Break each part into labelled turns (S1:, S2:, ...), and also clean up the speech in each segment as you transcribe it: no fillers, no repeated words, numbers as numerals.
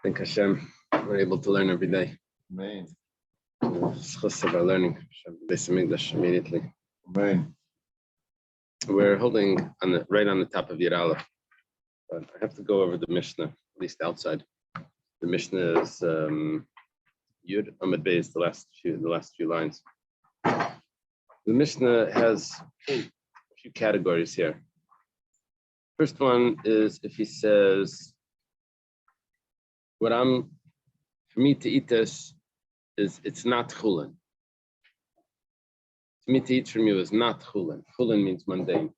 S1: Thank Hashem, we're able to learn every day.
S2: Amen.
S1: Schus of our learning. Hashem, Beis Hamikdash immediately.
S2: Amen.
S1: We're holding right on the top of Yud Aleph, but I have to go over the Mishnah, at least outside. The Mishnah is Yud Amud Beis, the last few lines. The Mishnah has a few categories here. First one is if he says, for me to eat this it's not chulin. For me to eat from you is not chulin. Chulin means mundane.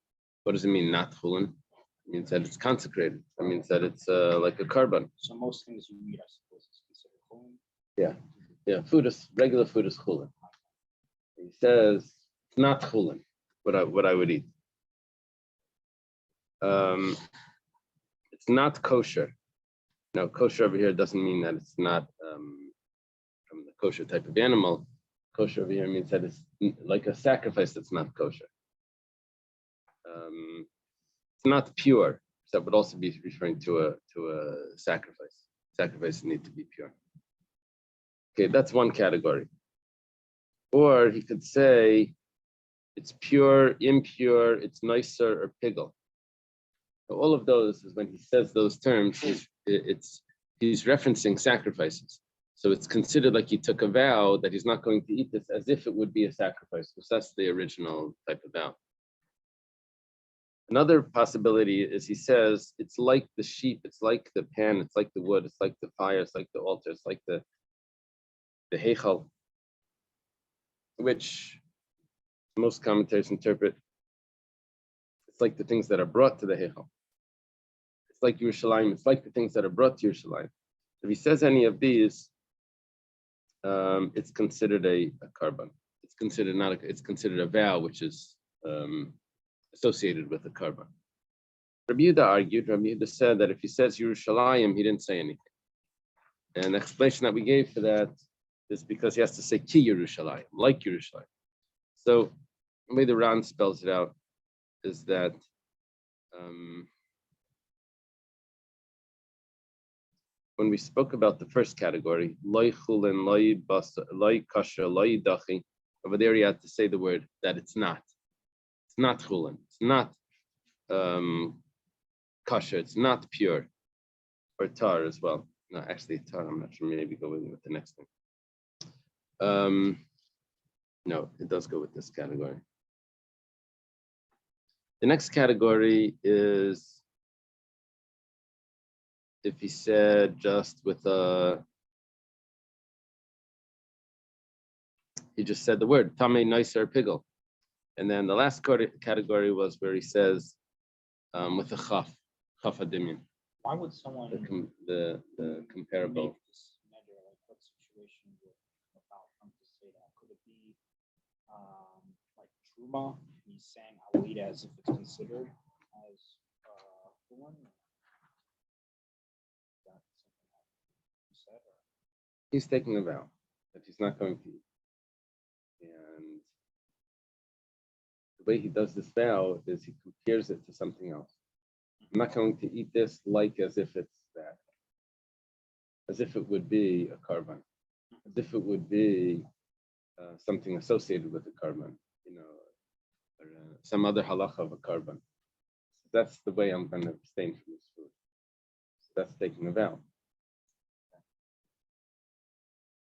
S1: What does it mean, not chulin? It means that it's consecrated. It means that it's like a korban.
S3: So most things you eat, I suppose, is considered chulin.
S1: Yeah. Regular food is chulin. He says it's not chulin. What I would eat. It's not kosher. Now, kosher over here doesn't mean that it's not from the kosher type of animal. Kosher over here means that it's like a sacrifice that's not kosher. It's not pure. So that would also be referring to a sacrifice. Sacrifices need to be pure. Okay, that's one category. Or he could say it's pure, impure, it's nicer, or piggle. So all of those is when he says those terms, he's referencing sacrifices. So it's considered like he took a vow that he's not going to eat this as if it would be a sacrifice, because that's the original type of vow. Another possibility is he says it's like the sheep, it's like the pan, it's like the wood, it's like the fire, it's like the altar, it's like the heichal, which most commentators interpret it's like the things that are brought to the heichal. It's like Yerushalayim. It's like the things that are brought to Yerushalayim. If he says any of these, it's considered a korban. It's considered a vow, which is associated with a korban. Rabbi Yehuda said that if he says Yerushalayim, he didn't say anything. And the explanation that we gave for that is because he has to say ki Yerushalayim, like Yerushalayim. So the way the Ran spells it out is that when we spoke about the first category, loy chulin, loy basa, loy kasher, loy dachi, over there you had to say the word that it's not. It's not chulin. It's not kasher. It's not pure. Or tar as well. No, actually tar. I'm not sure. Maybe go with the next thing. No, it does go with this category. The next category is if he said just with he just said the word tamei nicer piggle, and then the last category was where he says with a chaf hadimyan.
S3: Why would someone
S1: the comparable?
S3: Make this measure, like what situation without him to say that? Could it be like truma? He's saying I'll eat as if it's considered as chulin.
S1: He's taking a vow that he's not going to eat. And the way he does this vow is he compares it to something else. I'm not going to eat this like as if it's that. As if it would be a korban. As if it would be something associated with a korban, or some other halacha of a korban. So that's the way I'm going to abstain from this food. So that's taking a vow.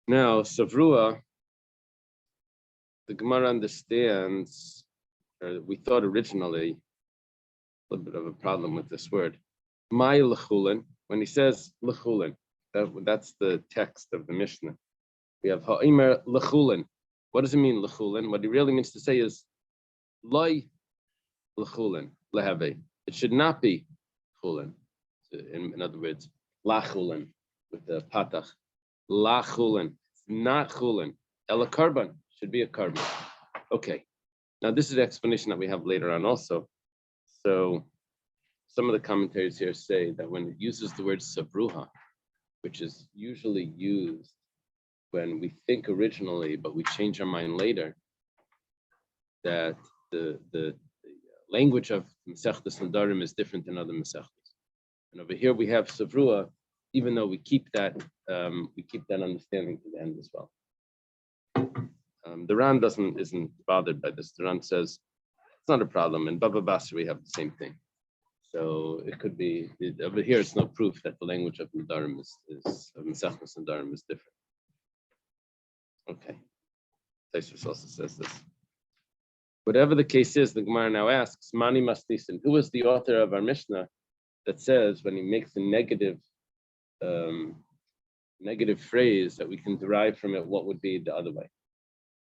S1: Now, Savrua, the Gemara understands, or we thought originally, a little bit of a problem with this word. My lechulin, when he says lechulin, that's the text of the Mishnah. We have ha'imer lechulin. What does it mean, lechulin? What he really means to say is, loy lechulin, lehave. It should not be chulin. In other words, la chulin, with the patach. La chulin, not chulin. Ela korban should be a korban. Okay. Now this is the explanation that we have later on also. So some of the commentators here say that when it uses the word savruha, which is usually used when we think originally, but we change our mind later, that the language of Masechtas Nedarim is different than other Masechtas. And over here we have savruha, even though we keep that understanding to the end as well. The Ran isn't bothered by this. The Ran says it's not a problem. In Baba Basra we have the same thing. So it could be over here. It's no proof that the language of Nedarim is of Mesechus Nedarim is different. Okay, Taisus also says this. Whatever the case is, the Gemara now asks, Mani Mastisin, who is the author of our Mishnah that says when he makes a negative phrase that we can derive from it, what would be the other way?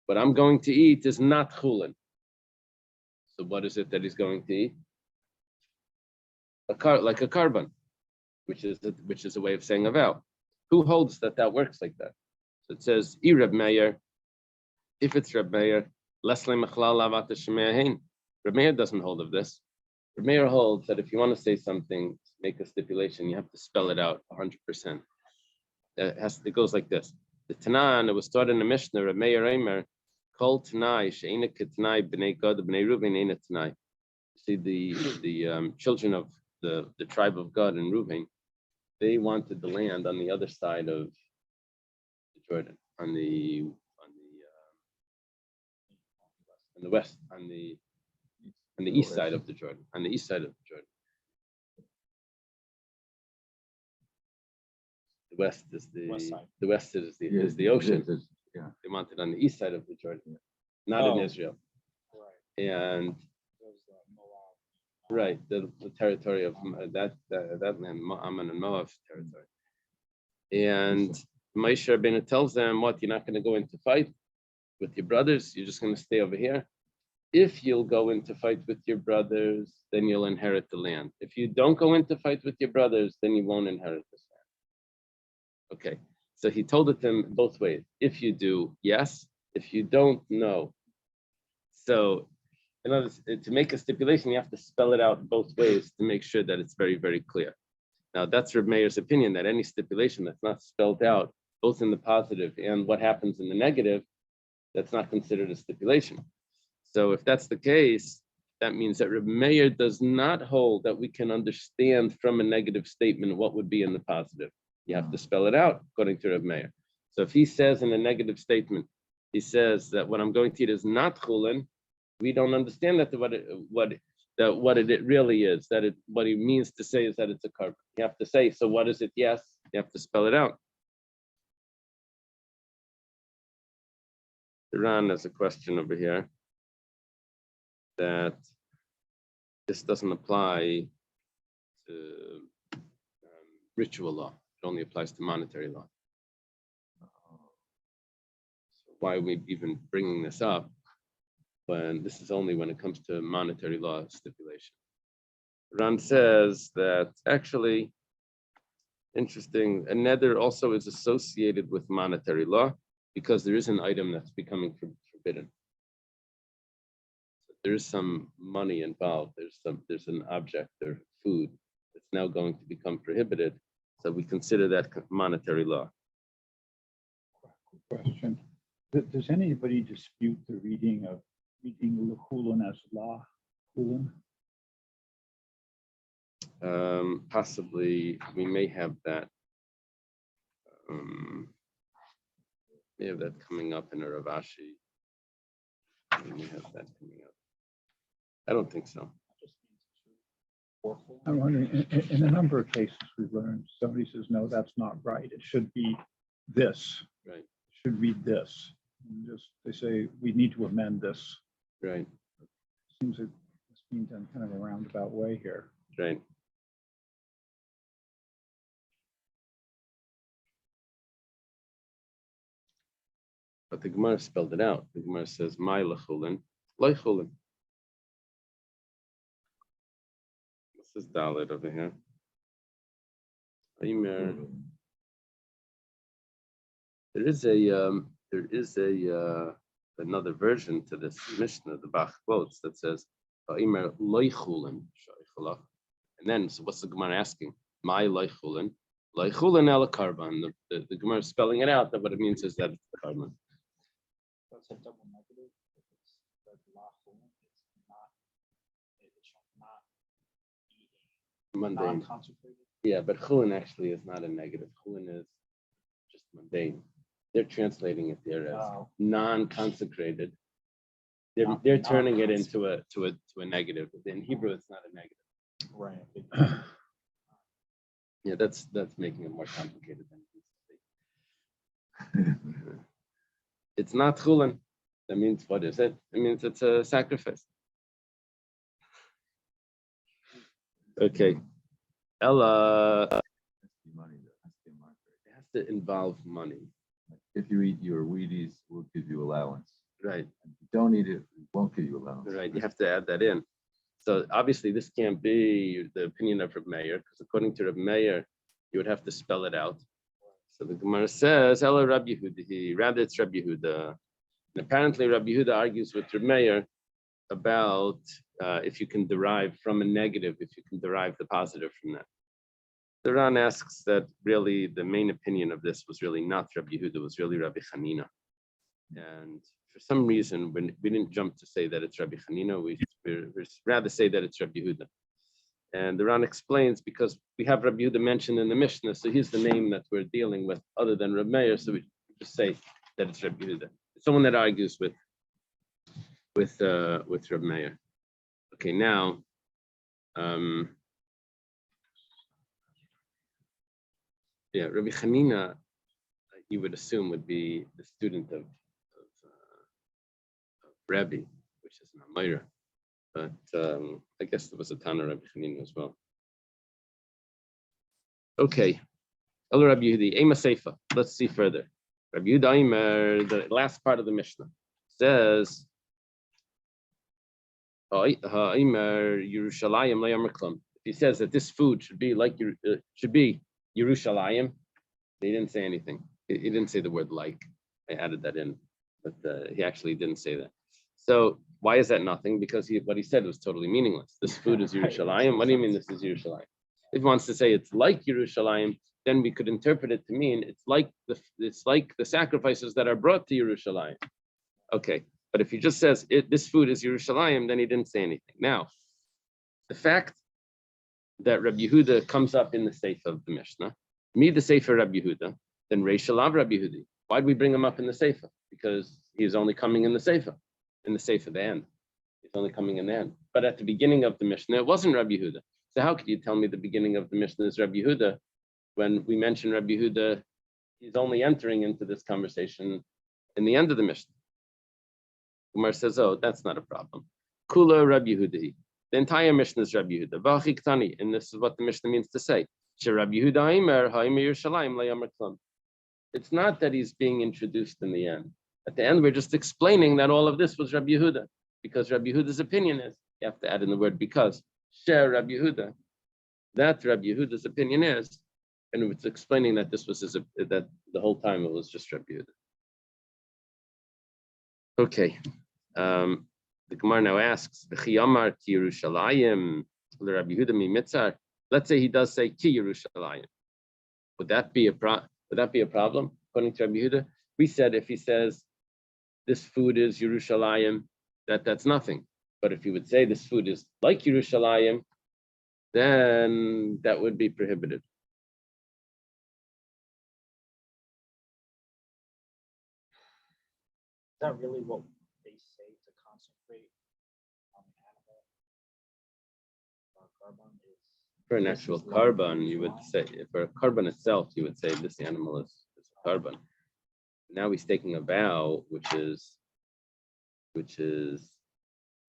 S1: What I'm going to eat is not chulin. So what is it that he's going to eat? Like a carbon, which is a way of saying a vow. Who holds that works like that? So it says, Reb Meir, if it's Reb Meir, Reb Meir doesn't hold of this. Reb Meir holds that if you want to say something, make a stipulation, you have to spell it out 100%. It goes like this. The Tanan, it was taught in the Mishnah, Reb Meir Eimer, Kol Tanai, She'ena Ketanai, B'nai Gad, B'nai Reuven, Eina Tanai. See, the children of the tribe of Gad and Reuven, they wanted the land on the other side of the Jordan, on the west, on the east side of the Jordan, on the east side of the Jordan. The west is the ocean. They wanted on the east side of the Jordan, not in Israel. Right. And right, the territory of that land, Ammon and Moab territory. And Moshe Rabbeinu tells them, what, you're not going to go into fight with your brothers, you're just going to stay over here. If you'll go into fight with your brothers, then you'll inherit the land. If you don't go into fight with your brothers, then you won't inherit this land. Okay, so he told it them both ways. If you do, yes. If you don't, no. So in other words, to make a stipulation, you have to spell it out both ways to make sure that it's very, very clear. Now, that's Reb Meir's opinion, that any stipulation that's not spelled out, both in the positive and what happens in the negative, that's not considered a stipulation. So if that's the case, that means that Reb Meir does not hold that we can understand from a negative statement what would be in the positive. You have to spell it out according to Reb Meir. So if he says in a negative statement, he says that what I'm going to eat is not chulin, we don't understand that what it really is. What he means to say is that it's a carbon. You have to say, so what is it? Yes, you have to spell it out. Iran has a question over here that this doesn't apply to ritual law. It only applies to monetary law. So why are we even bringing this up when this is only when it comes to monetary law stipulation? Ran says that actually, interesting, a neder also is associated with monetary law because there is an item that's becoming forbidden. So there is some money involved. There's an object or food that's now going to become prohibited. So we consider that monetary law.
S2: Question: does anybody dispute the reading lechulin as la chulin?
S1: Possibly we may have that. May have that coming up in a Ravashi. We may have that coming up. I don't think so.
S2: I'm wondering, in a number of cases we've learned, somebody says, no, that's not right. It should be this.
S1: Right.
S2: It should read this. And they say, we need to amend this.
S1: Right.
S2: Seems like it's being done kind of a roundabout way here.
S1: Right. But the Gemara spelled it out. The Gemara says, "My lechulin, lechulin." This is Dalit over here. There is another version to this Mishnah, the Bach quotes that says, "Aimer loichulin." And then, so what's the Gemara asking? My loichulin, loichulin el karban. The Gemara is spelling it out. That what it means is that it's the karban.
S3: It's a double negative. If it's like lachulin, it shall not be
S1: Mundane.
S3: non-consecrated
S1: Yeah, but chulin actually is not a negative. Chulin is just mundane. They're translating it there as
S3: Oh.
S1: non-consecrated. They're turning it into a negative. In Hebrew, it's not a negative.
S3: Right.
S1: Yeah, that's making it more complicated than it needs to be. It's not chulin. That means, what is it? It means it's a sacrifice. Okay. Ella.
S4: Money, though. Has to be a marker.
S1: It has to involve money.
S4: If you eat your Wheaties, we'll give you allowance.
S1: Right.
S4: And if you don't eat it, we won't give you allowance.
S1: Right. You have to add that in. So obviously this can't be the opinion of Reb Meir, because according to Reb Meir, you would have to spell it out. So the Gemara says, Ella Reb Yehuda, rather it's Reb Yehuda. And apparently Reb Yehuda argues with Reb Meir about if you can derive from a negative, if you can derive the positive from that. The Ran asks that really the main opinion of this was really not Reb Yehuda, it was really Rabbi Hanina. And for some reason, when we didn't jump to say that it's Rabbi Hanina, we rather say that it's Rabbi Yehuda. And the Ran explains because we have Rabbi Yehuda mentioned in the Mishnah, so he's the name that we're dealing with other than Reb Meir, so we just say that it's Rabbi Yehuda. Someone that argues with Reb Meir. Okay, now Rabbi Hanina, you would assume would be the student of Rabbi, which is an Amayra. But I guess there was a Tana Rabbi Hanina as well. Okay. El Rabbi Yehudi, Ema Seifa. Let's see further. Rabbi Yehuda, the last part of the Mishnah, says, Yerushalayim le'amar klum. He says that this food should be like Yerushalayim. He didn't say anything. He didn't say the word like. I added that in, but he actually didn't say that. So why is that nothing? Because what he said was totally meaningless. This food is Yerushalayim. What do you mean this is Yerushalayim? If he wants to say it's like Yerushalayim, then we could interpret it to mean it's like the sacrifices that are brought to Yerushalayim. Okay, but if he just says this food is Yerushalayim, then he didn't say anything. Now, the fact that Rabbi Yehuda comes up in the Sefer of the Mishnah, me the Sefer Rabbi Yehuda, then Reish Alav Rabbi Yehudi. Why did we bring him up in the Sefer? Because he's only coming in the Sefer the end. He's only coming in the end. But at the beginning of the Mishnah, it wasn't Rabbi Yehuda. So how could you tell me the beginning of the Mishnah is Rabbi Yehuda when we mention Rabbi Yehuda, he's only entering into this conversation in the end of the Mishnah? Umar says, oh, that's not a problem. Kula Rabbi Yehuda. The entire Mishnah is Rabbi Yehuda. V'achik tani, and this is what the Mishnah means to say. Rabbi Yehuda Aimer, Haimer Yerushalayim le'amar klum. It's not that he's being introduced in the end. At the end, we're just explaining that all of this was Rabbi Yehuda, because Rabbi Yehuda's opinion is, you have to add in the word because, share Rabbi Yehuda, that Rabbi Yehuda's opinion is, and it's explaining that this was that the whole time it was just Rabbi Yehuda. Okay, the Gemara now asks, V'chiyamar ki Yerushalayim l'Rabbi Yehuda mi mitzar. Let's say he does say ki Yerushalayim. Would that be a problem according to Rabbi Yehuda? We said if he says this food is Yerushalayim, that's nothing. But if he would say this food is like Yerushalayim, then that would be prohibited.
S3: Is that really what they say to consecrate an animal? Carbon is
S1: For an actual carbon, you would say, for a carbon itself, you would say this animal is a carbon. Now he's taking a vow, which is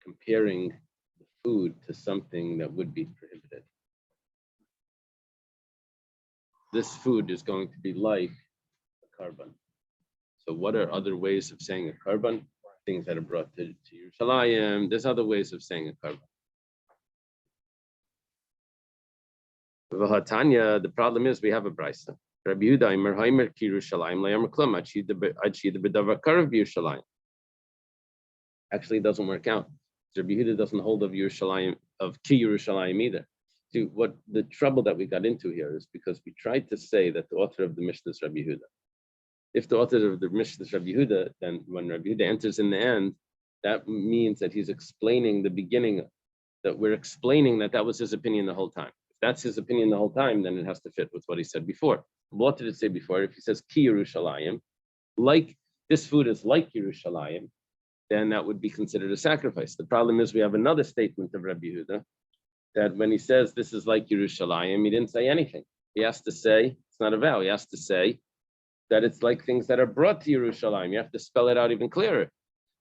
S1: comparing the food to something that would be prohibited. This food is going to be like a carbon. So what are other ways of saying a carbon? Things that are brought to Yerushalayim. There's other ways of saying a carbon. The problem is we have a brisa. Rabbi Yehuda Imer Haimer ki Yerushalayim le'amar klum achid b'davar karav b'Yerushalayim. Actually, it doesn't work out. Rabbi Yehuda doesn't hold of Yerushalayim, of ki Yerushalayim either. See, what the trouble that we got into here is because we tried to say that the author of the Mishnah is Rabbi Yehuda. If the author of the Mishnah is Rabbi Yehuda, then when Rabbi Yehuda enters in the end, that means that he's explaining the beginning, that we're explaining that was his opinion the whole time. that's his opinion the whole time, then it has to fit with what he said before. What did it say before? If he says ki Yerushalayim, like this food is like Yerushalayim, then that would be considered a sacrifice. The problem is we have another statement of Rabbi Yehuda that when he says this is like Yerushalayim, he didn't say anything. He has to say, it's not a vow, he has to say that it's like things that are brought to Yerushalayim. You have to spell it out even clearer,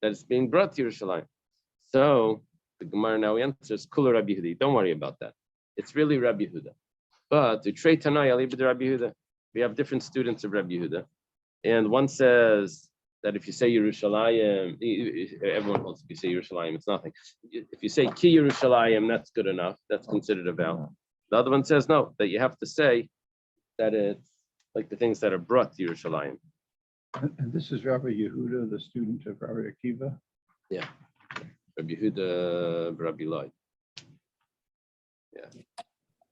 S1: that it's being brought to Yerushalayim. So the Gemara now answers, Kula Rabbi Yehuda. Don't worry about that. It's really Rabbi Yehuda. But to Trei Tanai, Rabbi Yehuda, we have different students of Rabbi Yehuda. And one says that if you say Yerushalayim, everyone wants to say Yerushalayim, it's nothing. If you say Ki Yerushalayim, that's good enough. That's considered a vow. The other one says no, that you have to say that it's like the things that are brought to Yerushalayim.
S2: And this is Rabbi Yehuda, the student of Rabbi Akiva.
S1: Yeah. Rabbi Yehuda, Rabbi Loi. Yeah.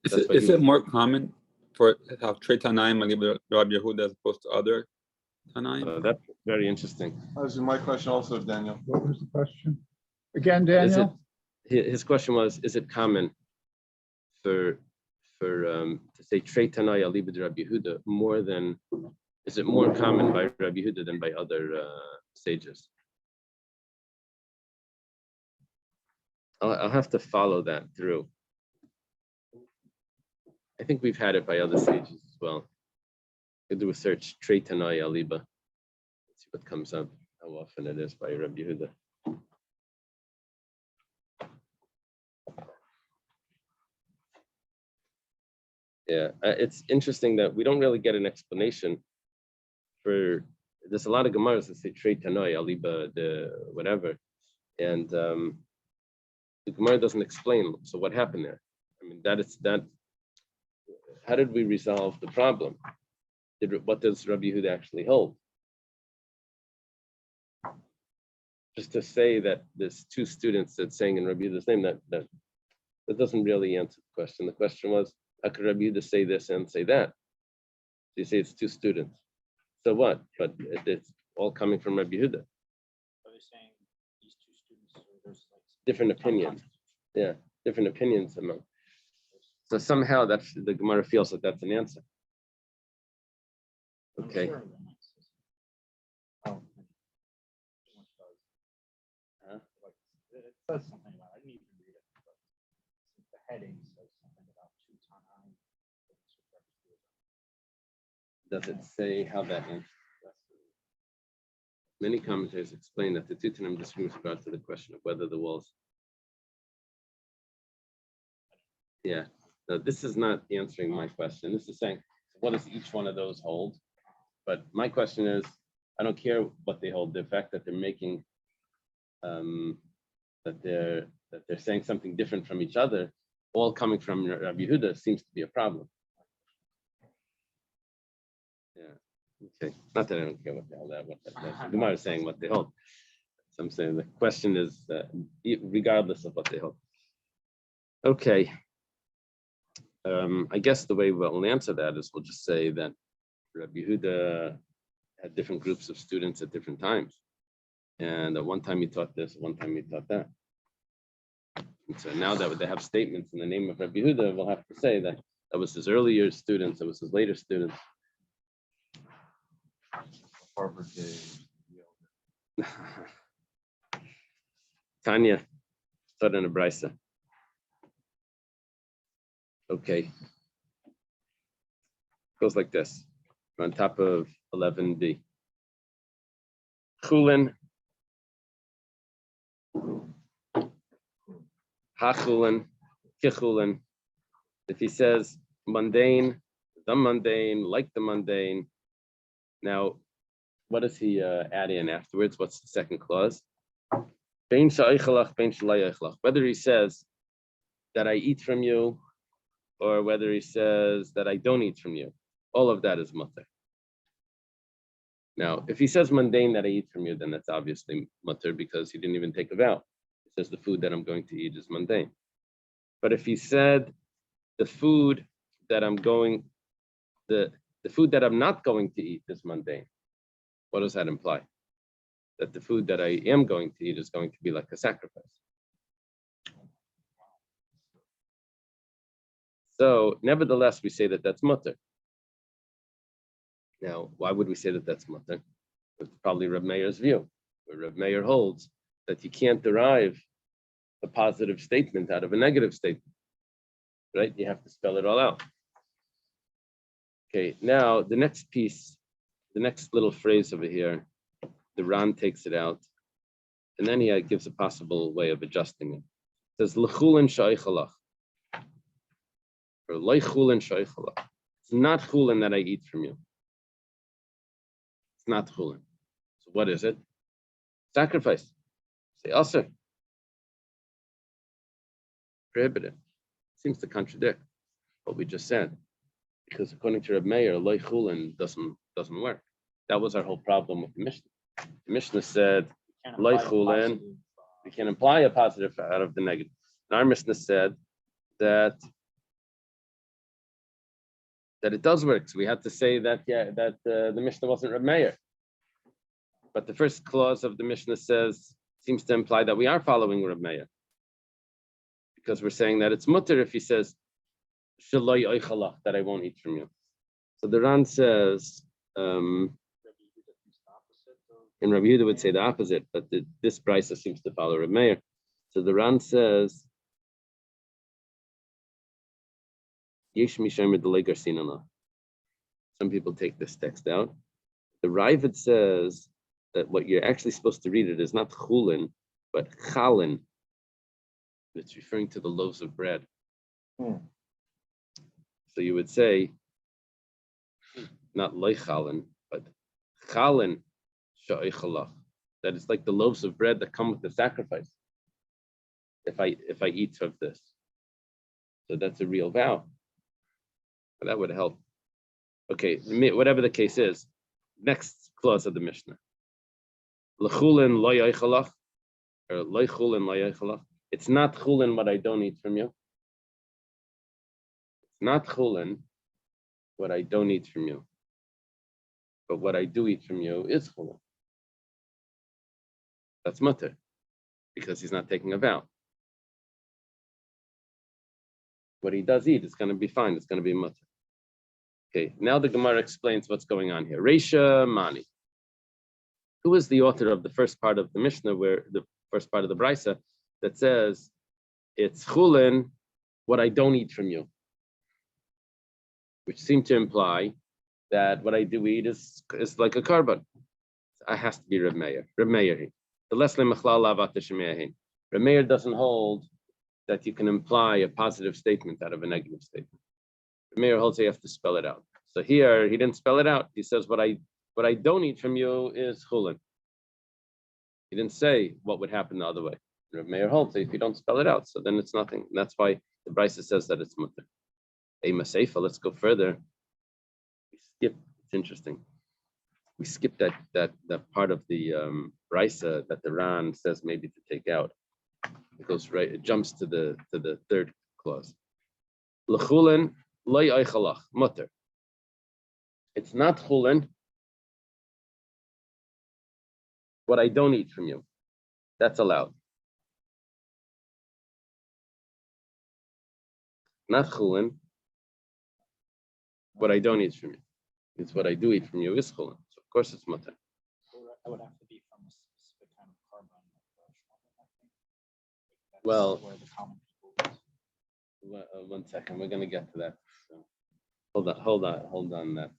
S5: Is it more common for have Trei Tanaim and Rabbi Yehuda as opposed to other Tanaim?
S1: That's very interesting.
S6: That was my question also, Daniel.
S2: What was the question? Again, Daniel?
S1: His question was, is it common for to say Trei Tanai Alibid Rabbi Yehuda more than, is it more common by Rabbi Yehuda than by other sages? I'll have to follow that through. I think we've had it by other sages as well. We'll do a search, Trei Tanai Aliba. Let's see what comes up, how often it is by Rabbi Yehuda. Yeah, it's interesting that we don't really get an explanation for, there's a lot of Gemaras that say Trei Tanai Aliba, the whatever. And the Gemara doesn't explain. So what happened there? I mean, how did we resolve the problem? What does Rabbi Yehuda actually hold? Just to say that there's two students that's saying in Rabbi Yehuda's name, that doesn't really answer the question. The question was, how could Rabbi Yehuda say this and say that? So you say it's two students. So what? But it's all coming from Rabbi Yehuda.
S3: Are they saying these two students, or there's like
S1: Different opinions. Yeah, different opinions among. So somehow that's the Gemara feels that that's an answer. Okay.
S3: Sure, that makes sense. Oh,
S1: Huh?
S3: it says something about, I didn't even read it, but the heading says something about two Tanaim.
S1: Does it say how that answers? Many commentators explain that the two Tanaim disagree with regard to the question of whether the walls. Yeah, no, this is not answering my question. This is saying, what does each one of those hold? But my question is, I don't care what they hold. The fact that they're making, that they're saying something different from each other, all coming from Rabbi Yehuda, seems to be a problem. Yeah. Okay. Not that I don't care what the hell that. The Gemara is saying what they hold. So I'm saying the question is, regardless of what they hold. Okay. I guess the way we'll answer that is we'll just say that Rabbi Yehuda had different groups of students at different times. And at one time he taught this, at one time he taught that. And so now that they have statements in the name of Rabbi Yehuda, we'll have to say that that was his earlier students, that was his later students.
S4: Harvard days.
S1: Tanya, start in a brisa. Okay. Goes like this. We're on top of 11b. Chulin. Hachulin. Kichulin. If he says mundane, the mundane, like the mundane. Now, what does he add in afterwards? What's the second clause? Whether he says that I eat from you, or whether he says that I don't eat from you, all of that is mutter. Now, if he says mundane that I eat from you, then that's obviously mutter because he didn't even take a vow. He says the food that I'm going to eat is mundane. But if he said the food that I'm going, the food that I'm not going to eat is mundane, what does that imply? That the food that I am going to eat is going to be like a sacrifice. So nevertheless, we say that that's mutter. Now, why would we say that that's mutter? It's probably Reb Meir's view, where Reb Meir holds that you can't derive a positive statement out of a negative statement, right? You have to spell it all out. Okay, now the next piece, the next little phrase over here, the Ran takes it out, and then he gives a possible way of adjusting it. It says, L'chulin shaichalach, or Loichulin shaichalach. It's not chulin that I eat from you. It's not chulin. So what is it? Sacrifice. Say aser. Prohibited. Seems to contradict what we just said, because according to Reb Meir, loy chulin doesn't work. That was our whole problem with the Mishnah. The Mishnah said
S3: Can't
S1: loy
S3: apply a
S1: chulin.
S3: positive,
S1: We can imply a positive out of the negative. And our Mishnah said that it does work. So we had to say that the Mishnah wasn't Reb Meir. But the first clause of the Mishnah seems to imply that we are following Reb Meir, because we're saying that it's mutter if he says shaloi oichalach, that I won't eat from you. So the Ran says, and Rabbi Yehuda would say the opposite, but this brisa seems to follow Reb Meir. So the Ran says, Yesh mishamer delay garsinala. Some people take this text out. The Ravid says that what you're actually supposed to read it is not chulin, but chalin. It's referring to the loaves of bread. So you would say, not loichalin, but chalin sha'ichalach. That it's like the loaves of bread that come with the sacrifice. If I eat of this, so that's a real vow. That would help. Okay, whatever the case is, next clause of the Mishnah. L'chulin lo yoichalach, or loichulin lo yoichalach. It's not chulin what I don't eat from you. It's not chulin what I don't eat from you. But what I do eat from you is chulin. That's mutter, because he's not taking a vow. What he does eat is going to be fine. It's going to be mutter. Okay, now the Gemara explains what's going on here. Reisha Mani. Who is the author of the first part of the Mishnah, where the first part of the Brisa that says it's chulin, what I don't eat from you, which seemed to imply that what I do eat is like a carbon. It has to be Reb Meir. Reb Meir. The Leslie Machlal Lavat Shemeyahin. Reb Meir doesn't hold that you can imply a positive statement out of a negative statement. Reb Meir holds you have to spell it out. So here he didn't spell it out. He says what I don't eat from you is chulin. He didn't say what would happen the other way. Reb Meir holds if you don't spell it out, so then it's nothing. And that's why the Brisa says that it's mutter. Ema Seifa, let's go further. It's interesting. We skipped that part of the Brisa that the Ran says maybe to take out. It goes right, it jumps to the third clause. L'chulin lo yoichalach, mutter. It's not chulin what I don't eat from you. That's allowed. Not chulin what I don't eat from you. It's what I do eat from you is chulin. So of course it's mutter.
S3: That would have to be from a specific kind of carbon. I think. That's
S1: Well,
S3: where the common people use.
S1: 1 second, we're going to get to that. So, hold on that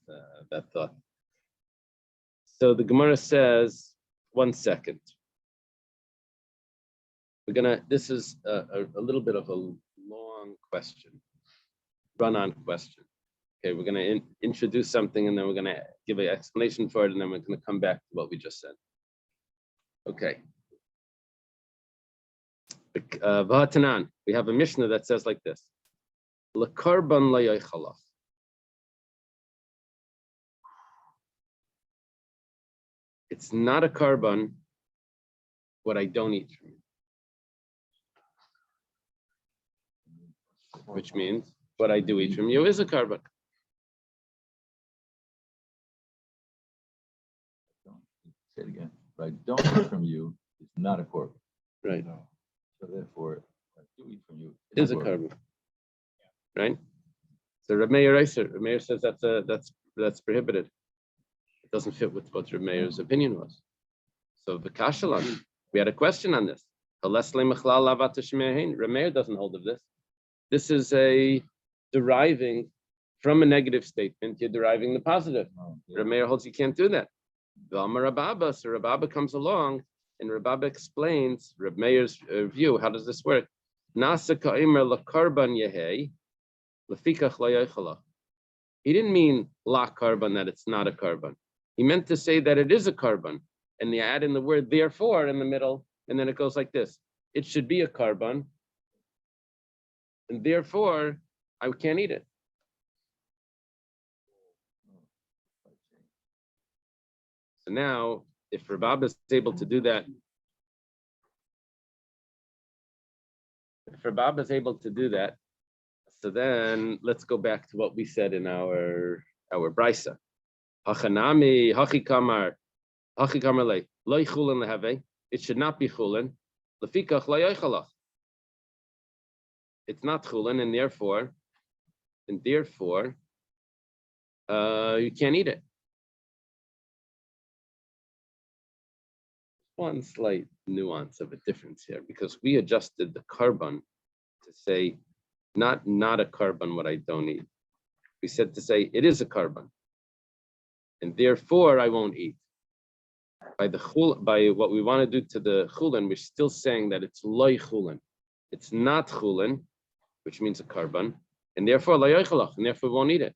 S1: thought. So the Gemara says, 1 second. This is a little bit of a long question, run-on question. Okay, we're going to introduce something, and then we're going to give an explanation for it, and then we're going to come back to what we just said. Okay. V'hatanan, we have a Mishnah that says like this. L'karban layoichalach. It's not a carbon what I don't eat from you. Which means what I do eat from you is a carbon.
S4: Say it again. What I don't eat from you is not a korban.
S1: Right.
S4: So therefore, what I do eat from you
S1: It is a carbon. Right? So Reb Meir Eiser, Reb Meir says that's prohibited. It doesn't fit with what Reb Meir's opinion was. So V'kashalan, we had a question on this. Reb Meir doesn't hold of this. This is a deriving from a negative statement. You're deriving the positive. Reb Meir holds you can't do that. V'amar Rababa, so Rababa comes along and Rababa explains Reb Meir's view. How does this work? Nasa ka'imer lakarban yehei, lefikach layaychalach. He didn't mean la karban, that it's not a karban. He meant to say that it is a karban. And they add in the word therefore in the middle, and then it goes like this. It should be a karban, and therefore I can't eat it. So now, if Rabab is able to do that, so then let's go back to what we said in our brisa. Hachanami, hachikamar, hachikamar loy chulin lehave. It should not be chulin. Lefikach layoichalach. It's not chulin, and therefore, you can't eat it. One slight nuance of a difference here, because we adjusted the karban to say not a karban what I don't eat. We said to say it is a karban, and therefore I won't eat. By what we want to do to the chulin, we're still saying that it's loy chulin. It's not chulin, which means a karban, and therefore layoichalach, and therefore we won't eat it.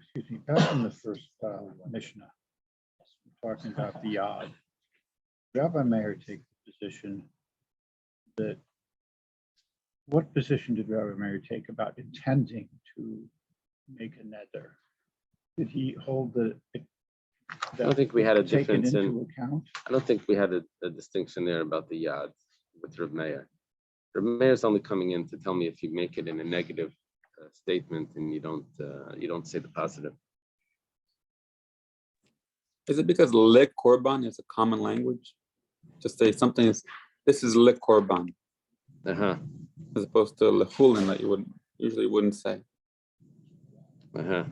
S2: Excuse me, back in the first Mishnah, we're talking about the yad. Rabbi Meir take the position that, what position did Rabbi Meir take about intending to make a nether? Did he hold the?
S1: I don't think we had a
S2: taken
S1: difference
S2: into account?
S1: I don't think we had a distinction there about the yad with Reb Meir. Reb Meir is only coming in to tell me if you make it in a negative statement and you don't say the positive.
S5: Is it because lik korban is a common language? To say something is, this is lik korban,
S1: Uh-huh.
S5: as opposed to lechulin that you usually wouldn't say.
S1: Uh-huh.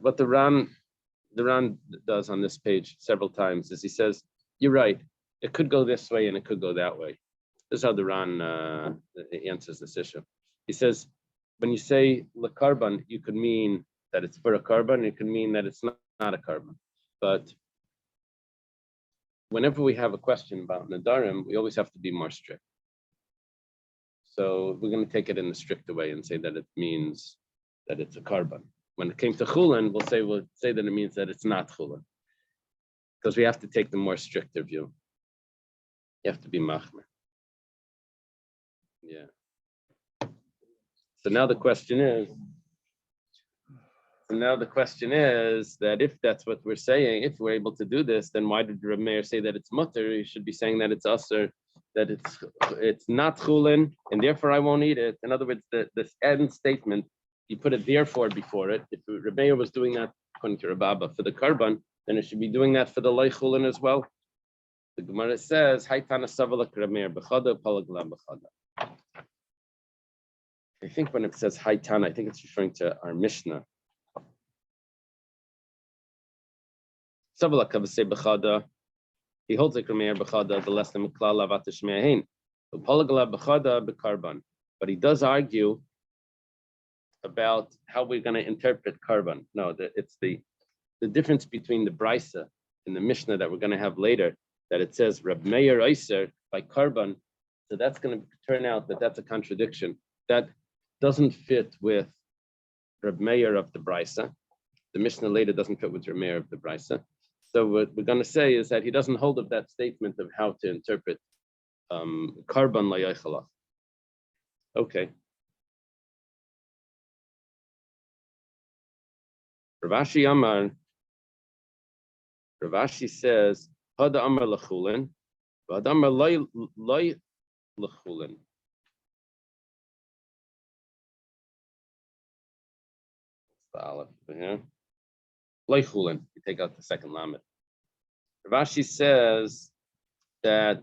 S1: What the Ran does on this page several times is he says, you're right, it could go this way and it could go that way. This is how the Ran answers this issue. He says, when you say the carbon, you could mean that it's for a carbon, it could mean that it's not a carbon. But whenever we have a question about Nedarim, we always have to be more strict. So we're going to take it in the stricter way and say that it means that it's a carbon. When it came to chulin, we'll say that it means that it's not chulin, because we have to take the more stricter view. You have to be machmer. Yeah. So now the question is that if that's what we're saying, if we're able to do this, then why did Reb Meir say that it's mutter? You should be saying that it's usher, that it's not chulin, and therefore I won't eat it. In other words, this end statement, you put a therefore before it. If Reb Meir was doing that according to Rababa for the karban, then it should be doing that for the loy chulin as well. The Gemara says, "Haytana savalak Reb Meir b'chada palagla b'chada." I think when it says Haytana, I think it's referring to our Mishnah. Savalak kavasei b'chada. He holds like Reb Meir b'chada the less than miklal avat shme'ahin. Palagla b'chada b'karban. But he does argue about how we're going to interpret karban. No, it's the difference between the brisa and the Mishnah that we're going to have later, that it says Reb Meir Eiser by karban. So that's going to turn out that that's a contradiction. That doesn't fit with Reb Meir of the brisa. The Mishnah later doesn't fit with Reb Meir of the brisa. So what we're going to say is that he doesn't hold of that statement of how to interpret karban layoichalach. Okay. Ravashi Amar, Ravashi says, Hada Amar lechulin, Hada Amar loy lechulin. the aleph over here. Leichulin, you take out the second lamed. Rav Ashi says that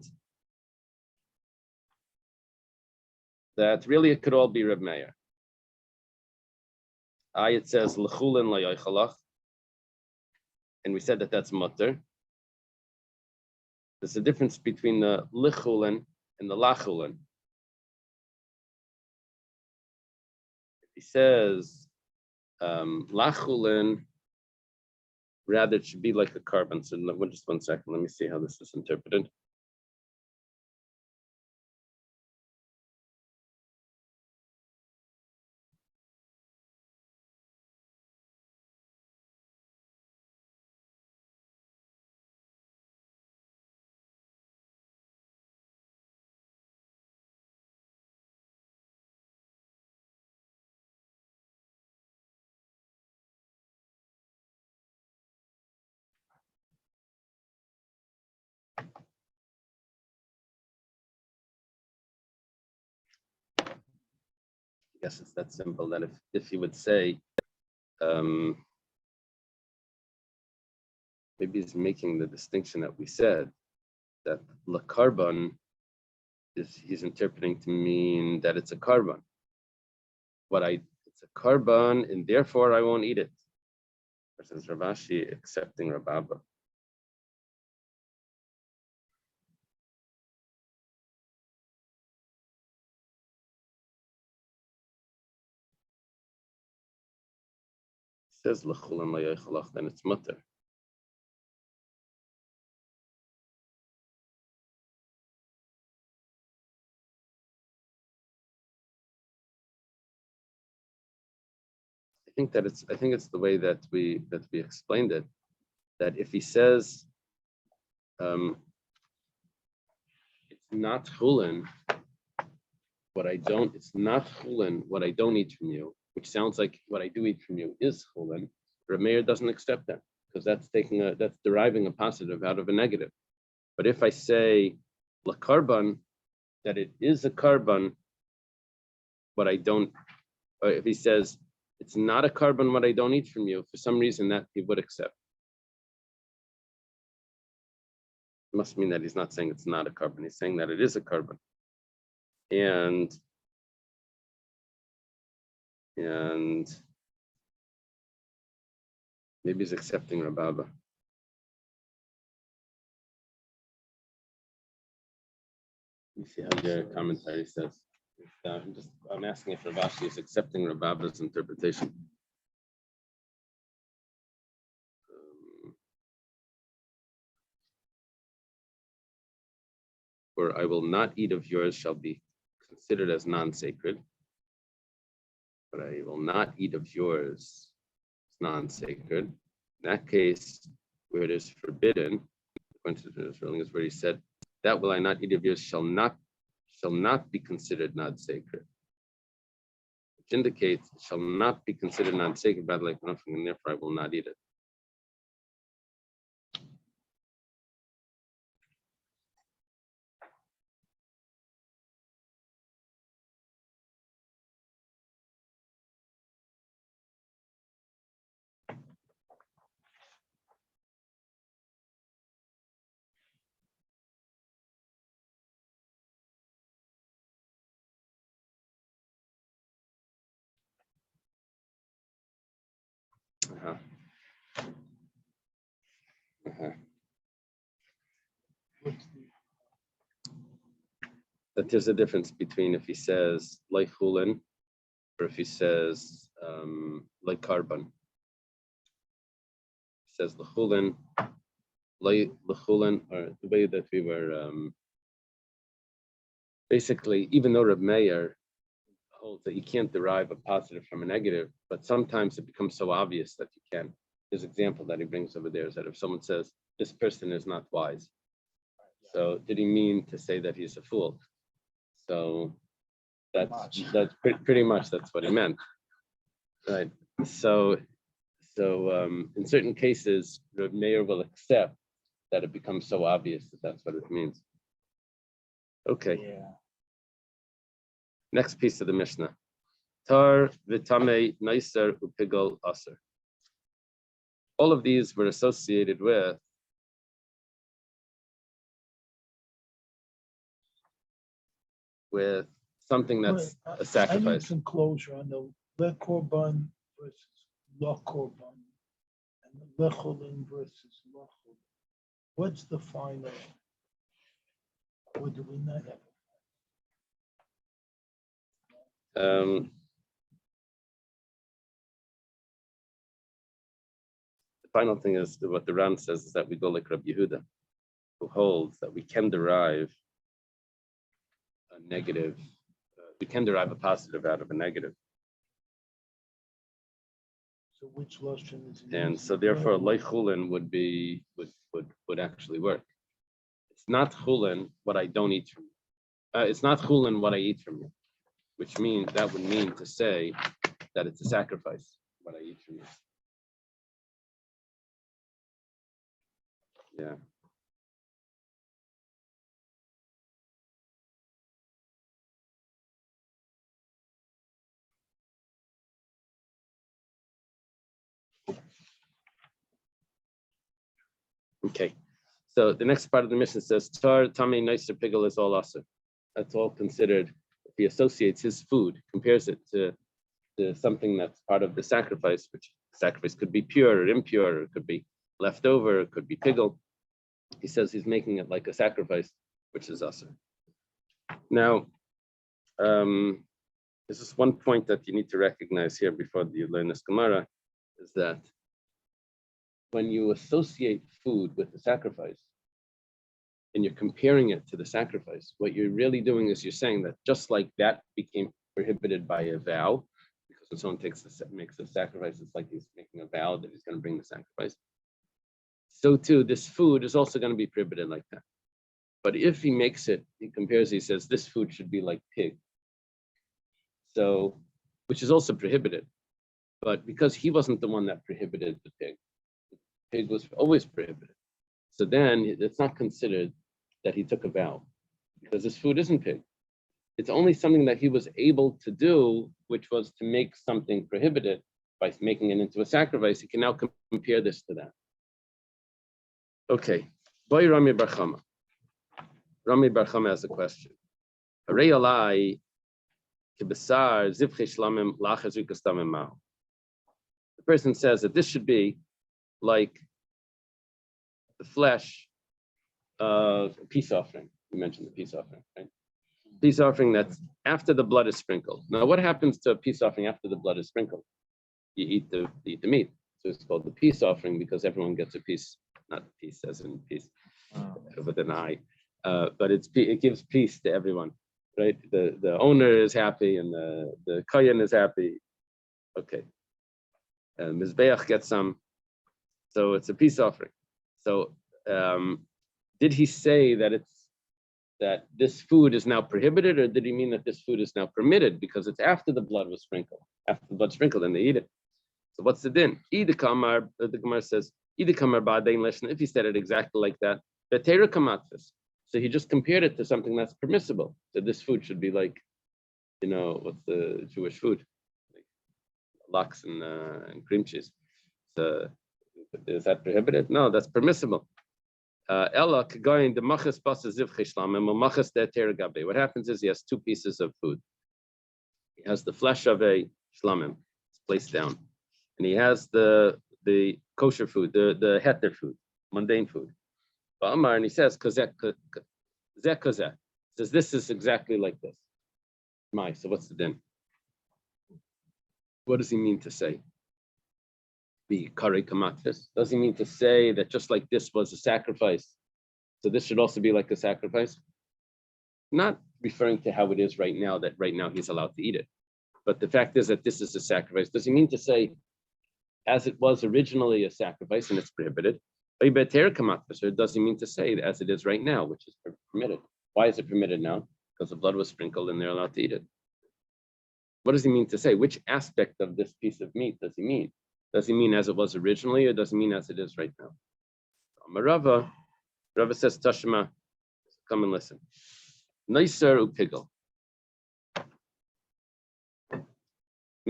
S1: really it could all be Reb Meir. It says lechulin layoichalach, and we said that that's mutter. There's a difference between the lechulin and the lachulin. If he says lachulin, rather it should be like a carbon. So just 1 second. Let me see how this is interpreted. I guess it's that simple that if you would say, maybe he's making the distinction that we said that the carbon he's interpreting to mean that it's a carbon. It's a carbon and therefore I won't eat it. Versus Rav Ashi accepting Rav Abba. Says l'chulam layoichalach, then it's mutter. I think it's the way that we explained it. That if he says it's not chulin, it's not chulin what I don't eat from you, which sounds like what I do eat from you is chulin. Rav Meir doesn't accept that because that's deriving a positive out of a negative. But if I say la carbon, that it is a carbon, what I don't, or if he says it's not a carbon what I don't eat from you, for some reason that he would accept. It must mean that he's not saying it's not a carbon, he's saying that it is a carbon. And maybe he's accepting Rababa. Let me see how your commentary says. I'm asking if Rav Ashi is accepting Rababa's interpretation. Or I will not eat of yours shall be considered as non-sacred. But I will not eat of yours is non-sacred. In that case, where it is forbidden, according to the ruling is where he said, that will I not eat of yours shall not be considered non-sacred. Which indicates it shall not be considered non-sacred, but like nothing, and therefore I will not eat it. Uh-huh. Uh-huh. That there's a difference between if he says like chulin or if he says like carbon. He says the chulin, like the chulin, or the way that we were basically, even though Reb Meir holds that you can't derive a positive from a negative, but sometimes it becomes so obvious that you can. His example that he brings over there is that if someone says this person is not wise, so did he mean to say that he's a fool? So that's pretty much that's what he meant, right? So in certain cases, the mayor will accept that it becomes so obvious that that's what it means. Okay.
S3: Yeah.
S1: Next piece of the Mishnah. Tar v'tamei neiser upigol aser. All of these were associated with something that's
S7: Wait,
S1: a sacrifice.
S7: I need some closure on the le korban versus la korban and the lecholin versus lachol. What's the final? Or do we not have?
S1: The final thing is what the Ram says is that we go like Rabbi Yehuda, who holds that we can derive a negative, we can derive a positive out of a negative.
S7: So which lashon is it?
S1: And so therefore leichulin would actually work. It's not chulin what I don't eat from you. It's not chulin what I eat from you, which means that would mean to say that it's a sacrifice what I eat from you. Yeah. Okay. So the next part of the mission says, Tar Tami Nicer Pigel is all also. That's all considered. If he associates his food, compares it to something that's part of the sacrifice, which sacrifice could be pure or impure, or it could be leftover, it could be pigel. He says he's making it like a sacrifice, which is also. Now, this is one point that you need to recognize here before you learn this Gemara, is that when you associate food with the sacrifice and you're comparing it to the sacrifice, what you're really doing is you're saying that just like that became prohibited by a vow, because when someone makes a sacrifice, it's like he's making a vow that he's going to bring the sacrifice. So too, this food is also going to be prohibited like that. But if he makes it, he compares, he says, this food should be like pig. So, which is also prohibited. But because he wasn't the one that prohibited the pig was always prohibited. So then it's not considered that he took a vow, because this food isn't pig. It's only something that he was able to do, which was to make something prohibited by making it into a sacrifice. He can now compare this to that. Okay, boy Rami Bar Chama. Rami Bar Chama has a question. The person says that this should be like the flesh of a peace offering. You mentioned the peace offering, right? Peace offering that's after the blood is sprinkled. Now, what happens to a peace offering after the blood is sprinkled? You eat the meat. So it's called the peace offering because everyone gets a piece, not peace as in peace with an eye, but it gives peace to everyone, right? The owner is happy and the kohen is happy. Okay. Mizbeach gets some. So it's a peace offering. So did he say that this food is now prohibited, or did he mean that this food is now permitted because it's after the blood was sprinkled? After the blood sprinkled, and they eat it. So what's the din? The Gemara says, if he said it exactly like that, so he just compared it to something that's permissible. So this food should be like, what's the Jewish food? Like lox and cream cheese. So is that prohibited? No, that's permissible. What happens is he has two pieces of food. He has the flesh of a shlamim, it's placed down, and he has the kosher food, the heter food, mundane food. And he says, says this is exactly like this. So what's the din? What does he mean to say? Be kari kamatvis. Does he mean to say that just like this was a sacrifice, so this should also be like a sacrifice? Not referring to how it is right now, that right now he's allowed to eat it. But the fact is that this is a sacrifice. Does he mean to say, as it was originally a sacrifice and it's prohibited? Or does he mean to say as it is right now, which is permitted? Why is it permitted now? Because the blood was sprinkled and they're allowed to eat it. What does he mean to say? Which aspect of this piece of meat does he mean? Does he mean as it was originally, or does he mean as it is right now? Rava says, Tashma, come and listen. Nicer upigel.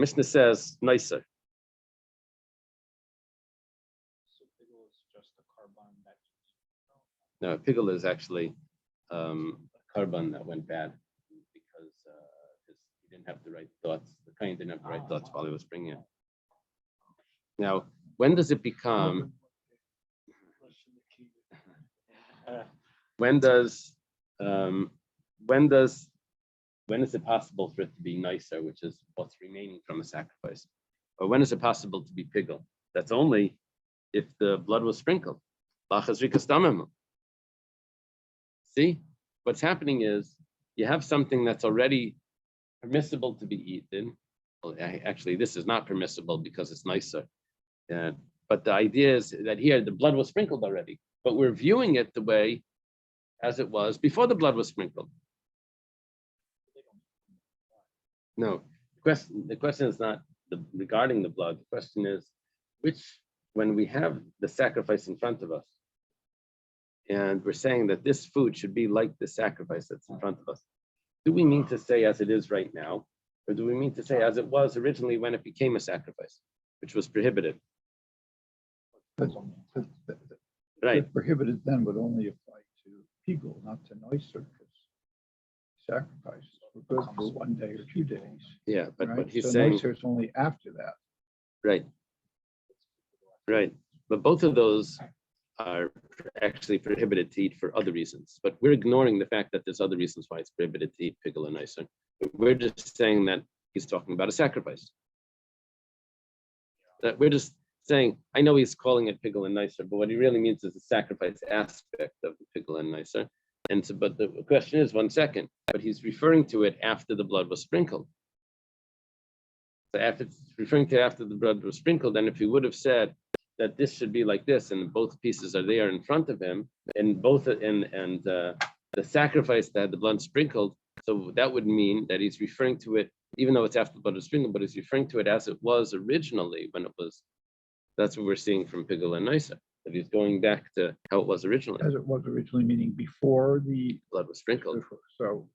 S1: Mishnah says nicer.
S3: So pigul is just a carbon that.
S1: No, pigul is actually carbon that went bad because he didn't have the right thoughts. The kind didn't have the right thoughts while he was bringing it. Now, when does it become? When is it possible for it to be nicer, which is what's remaining from a sacrifice? Or when is it possible to be pigul? That's only if the blood was sprinkled. See, what's happening is you have something that's already permissible to be eaten. Well, actually, this is not permissible because it's nicer. But the idea is that here the blood was sprinkled already, but we're viewing it the way as it was before the blood was sprinkled. No, the question is not regarding the blood. The question is when we have the sacrifice in front of us, and we're saying that this food should be like the sacrifice that's in front of us, do we mean to say as it is right now, or do we mean to say as it was originally when it became a sacrifice, which was prohibited? Right.
S2: Prohibited then would only apply to pigul, not to noiser, because sacrifices were good for 1 day or 2 days.
S1: Yeah, but
S2: right?
S1: he's
S2: So
S1: saying
S2: noiser is only after that.
S1: right. Right. But both of those are actually prohibited to eat for other reasons. But we're ignoring the fact that there's other reasons why it's prohibited to eat pigul and noiser. We're just saying that he's talking about a sacrifice. That we're just saying, I know he's calling it pigul and noiser, but what he really means is the sacrifice aspect of the pigul and noiser. And so, but the question is, 1 second, but he's referring to it after the blood was sprinkled. So after it's referring to after the blood was sprinkled, then if he would have said that this should be like this, and both pieces are there in front of him, and both the sacrifice that had the blood sprinkled, so that would mean that he's referring to it, even though it's after the blood was sprinkled, but he's referring to it as it was originally when it was. That's what we're seeing from pigul and noiser, that he's going back to how it was originally.
S2: As it was originally, meaning before the
S1: Blood was sprinkled,
S2: so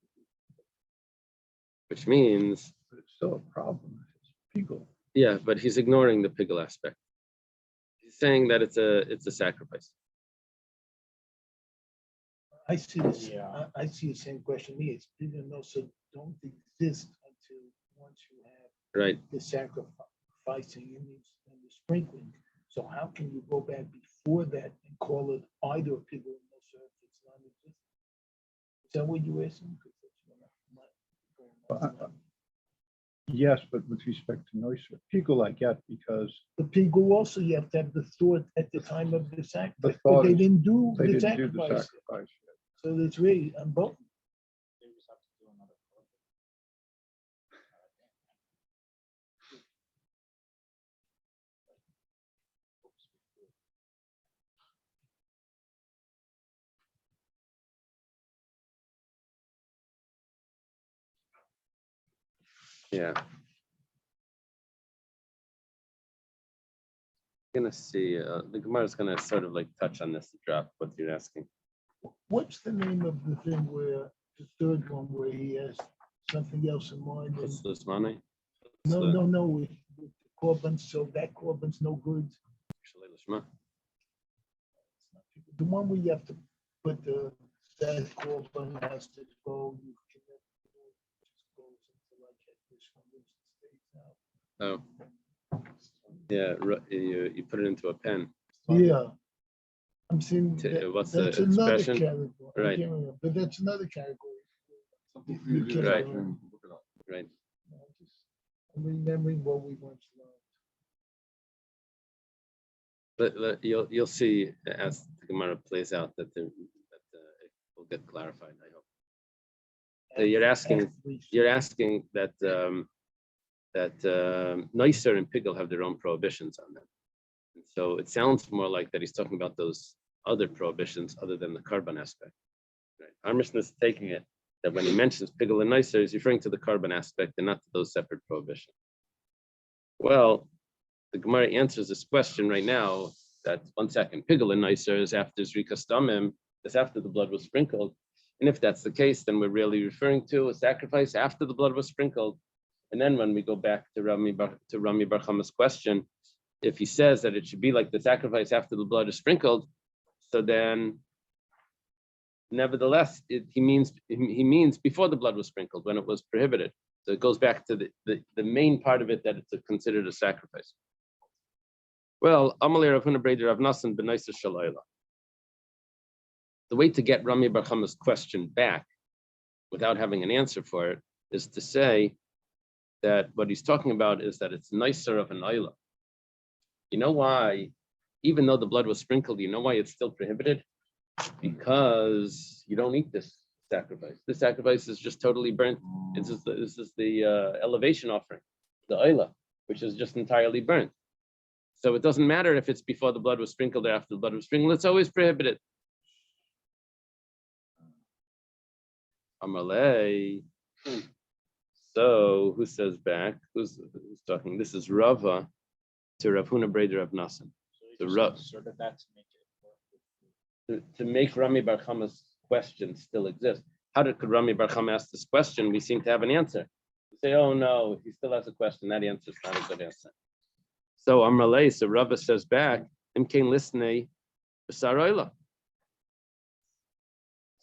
S1: which means,
S2: but it's still a problem if it's pigul.
S1: yeah, but he's ignoring the pigul aspect. He's saying that it's a sacrifice.
S7: I see this,
S3: Yeah.
S7: I see the same question. It's pigul and noiser don't exist until once you have
S1: Right.
S7: the sacrificing and the sprinkling. So how can you go back before that and call it either pigul or noiser if it's not existing? Is that what you're asking?
S2: Yes, but with respect to noiser, pigul I get because
S7: The pigul also, you have to have the thought at the time of the sacrifice, but
S2: thought
S7: they
S2: is-
S7: didn't do
S2: they
S7: the
S2: didn't do the
S7: sacrifice.
S2: sacrifice.
S7: So it's really on both.
S3: They just have to do another project.
S1: Yeah. Gonna see. The Gemara is gonna sort of like touch on this to drop what you're asking.
S7: What's the name of the thing where, the third one where he has something else in mind? and-
S1: What's this money?
S7: No, with the korban, so that korban's no good. The one where you have to put that korban has to go, you can just goes into like this one, which stays out.
S1: Oh. Yeah, you put it into a pen.
S7: Yeah. I'm saying
S1: What's the
S7: that's another
S1: expression?
S7: category. I
S1: Right.
S7: can't remember, but that's another category.
S6: Something for
S7: You
S6: you to do
S7: can't-
S6: this afternoon, look it up.
S1: Right.
S7: I'm remembering what we once learned.
S1: You'll see as the Gemara plays out that it will get clarified, I hope. You're asking that noiser and pigul have their own prohibitions on them. And so it sounds more like that he's talking about those other prohibitions other than the carbon aspect. Right. Our Mishnah is taking it that when he mentions pigul and noiser, he's referring to the carbon aspect and not to those separate prohibitions. Well, the Gemara answers this question right now that 1 second, pigul and noiser is after Zrikas Damim, is after the blood was sprinkled. And if that's the case, then we're really referring to a sacrifice after the blood was sprinkled. And then when we go back to Rami Bar Chama's question, if he says that it should be like the sacrifice after the blood is sprinkled, so then nevertheless he means before the blood was sprinkled, when it was prohibited. So it goes back to the main part of it, that it's considered a sacrifice. Well, Amalei Rav Huna Breder Rav Nassan b'Naisa Shalayla. The way to get Rami Bar Chama's question back without having an answer for it is to say that what he's talking about is that it's nicer of an Ayla. You know why, even though the blood was sprinkled, you know why it's still prohibited? Because you don't eat this sacrifice. This sacrifice is just totally burnt. This is the elevation offering, the Ayla, which is just entirely burnt. So it doesn't matter if it's before the blood was sprinkled or after the blood was sprinkled, it's always prohibited. Amalei. So who says back? Who's talking? This is Rava to Rav Huna Breder Rav Nassan.
S3: So
S1: Rav
S3: inserted that to make it
S1: to make Rami Bar Chama's question still exist. Could Rami Bar Chama ask this question? We seem to have an answer. We say, oh no, he still has a question. That answer is not a good answer. So Amalei, so Rava says back, Imkein Lisnei B'Saroila.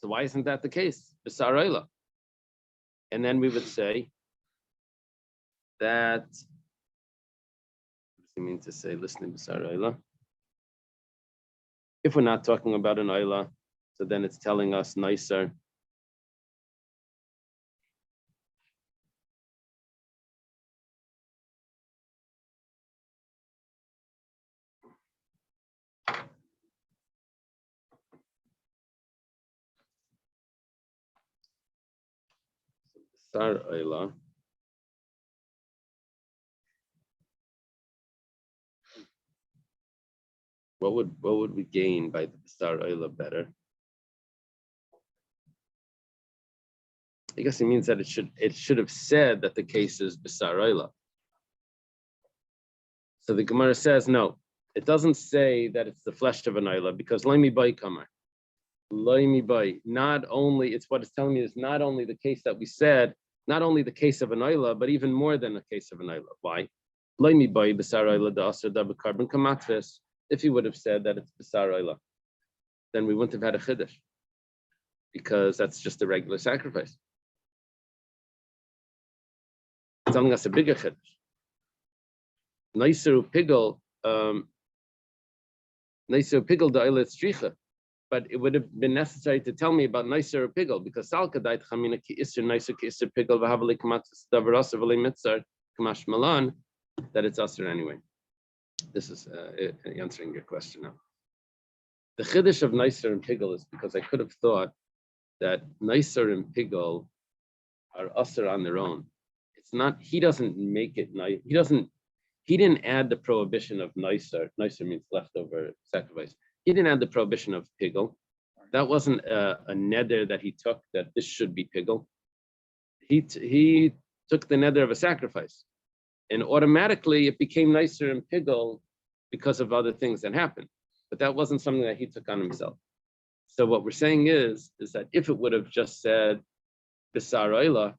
S1: So why isn't that the case? B'Saroila. And then we would say that, what does he mean to say listening B'Saroila? If we're not talking about an Ayla, so then it's telling us nicer. Sar Ayla. What would we gain by the Sar Ayla better? I guess it means that it should have said that the case is B'Sar Ayla. So the Gemara says no, it doesn't say that it's the flesh of an Ayla, because Loimi Bay Kamar. Loimi Bay. Not only, it's what it's telling me is not only the case that we said, not only the case of an Ayla, but even more than a case of an Ayla. Why? Loimi Bay B'Sar Ayla da Asr da B'Karbon Kamatves. If he would have said that it's B'Sar Ayla, then we wouldn't have had a Chiddush, because that's just a regular sacrifice. It's telling us a bigger Chiddush. Nicer pigel, the Ayla Stricha. But it would have been necessary to tell me about nicer pigel, because Salka died Chamina ki Isser nicer ki Isser pigel v'havali kamatzis davarasa v'le mitzar kamash malan, that it's usher anyway. This is answering your question now. The chiddush of nicer and pigel is because I could have thought that nicer and pigel are usher on their own. It's not. He doesn't make it nice. He didn't add the prohibition of nicer. Nicer means leftover sacrifice. He didn't add the prohibition of pigel. That wasn't a neder that he took, that this should be pigel. He took the neder of a sacrifice, and automatically it became nicer and pigel because of other things that happened. But that wasn't something that he took on himself. So what we're saying is that if it would have just said B'Sar Ayla,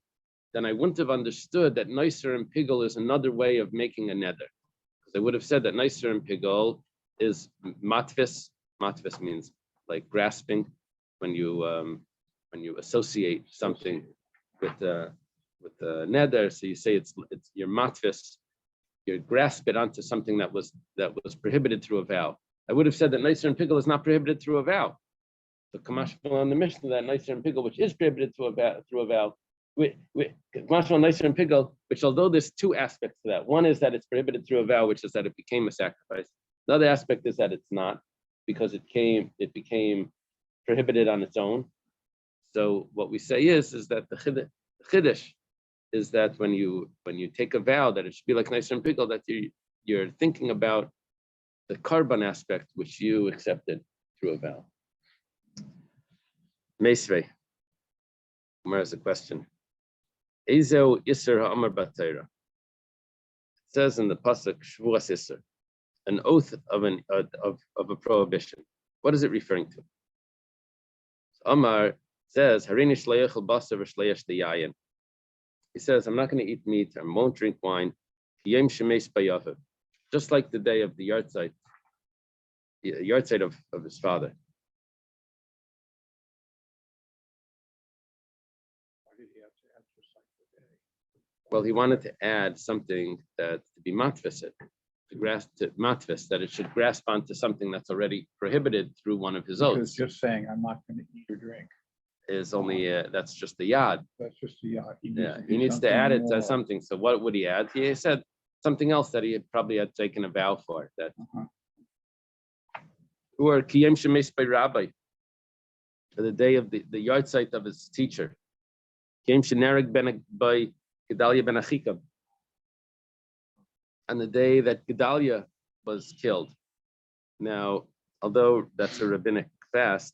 S1: then I wouldn't have understood that nicer and pigel is another way of making a neder. Because I would have said that nicer and pigel is matvis. Matvis means like grasping, when you associate something with the neder. So you say it's your matvis, you grasp it onto something that was prohibited through a vow. I would have said that nicer and pigel is not prohibited through a vow. So Kamash on the Mishnah, that nicer and pigel, which is prohibited through a vow, Kamash on nicer and pigel, which although there's two aspects to that. One is that it's prohibited through a vow, which is that it became a sacrifice. The other aspect is that it's not, because it became prohibited on its own. So what we say is that the chiddush is that when you take a vow that it should be like nicer and pigel, that you're thinking about the carbon aspect which you accepted through a vow. Meisvei. Gemara has a question. Ezo Isser Ha'amar B'Torah. It says in the pasuk Shvuas Isser, an oath of a prohibition. What is it referring to? So Amar says, Harini Shleiach al Basar v'Shleiach Diyayin. He says, I'm not going to eat meat, I won't drink wine. Just like the day of the yahrzeit of his father.
S2: Why did he have to exercise the day?
S1: Well, he wanted to add something that to be matvis it, to grasp to matvis, that it should grasp onto something that's already prohibited through one of his
S2: Because
S1: oaths.
S2: just saying, I'm not going to eat or drink,
S1: Is only that's just the yad.
S2: that's just the,
S1: Yeah, he needs to add it to something. So what would he add? He said something else that he had probably had taken a vow for. That or kiyem shemes by rabbi, for the day of the yahrzeit of his teacher. Kiyem shenereg ben by Gedalia ben Achikam, and the day that Gedalia was killed. Now, although that's a rabbinic fast,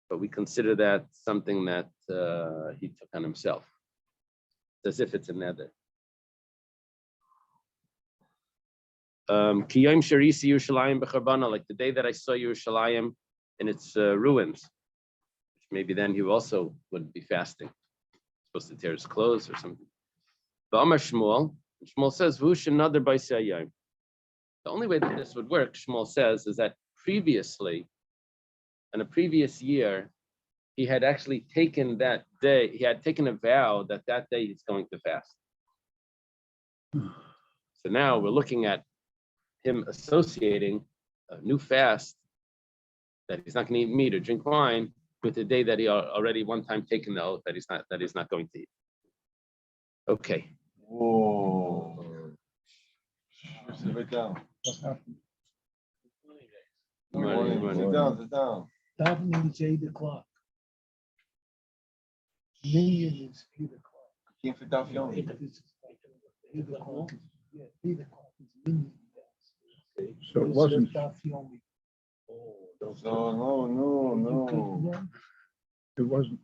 S1: but we consider that something that he took on himself. It's as if it's a neder. Kiyom sharisi Yerushalayim b'charbana, like the day that I saw Yerushalayim in its ruins, which maybe then he also would be fasting, supposed to tear his clothes or something. Ba'amar Shmuel says, "V'hu shenadar b'aseh hayom." The only way that this would work, Shmuel says, is that previously, in a previous year, he had actually taken that day, he had taken a vow that that day he's going to fast. So now we're looking at him associating a new fast that he's not going to eat meat or drink wine with the day that he already one time taken the oath that he's not going to eat. Okay.
S6: Whoa. Sit right down.
S2: What happened?
S6: Sit down, sit down.
S7: Davening is 8 o'clock. Minyan is 8 o'clock.
S6: Can't fit down Yomi.
S7: 8 o'clock. Yeah, 8 o'clock is minyan.
S2: So it wasn't,
S6: No, no.
S2: it wasn't,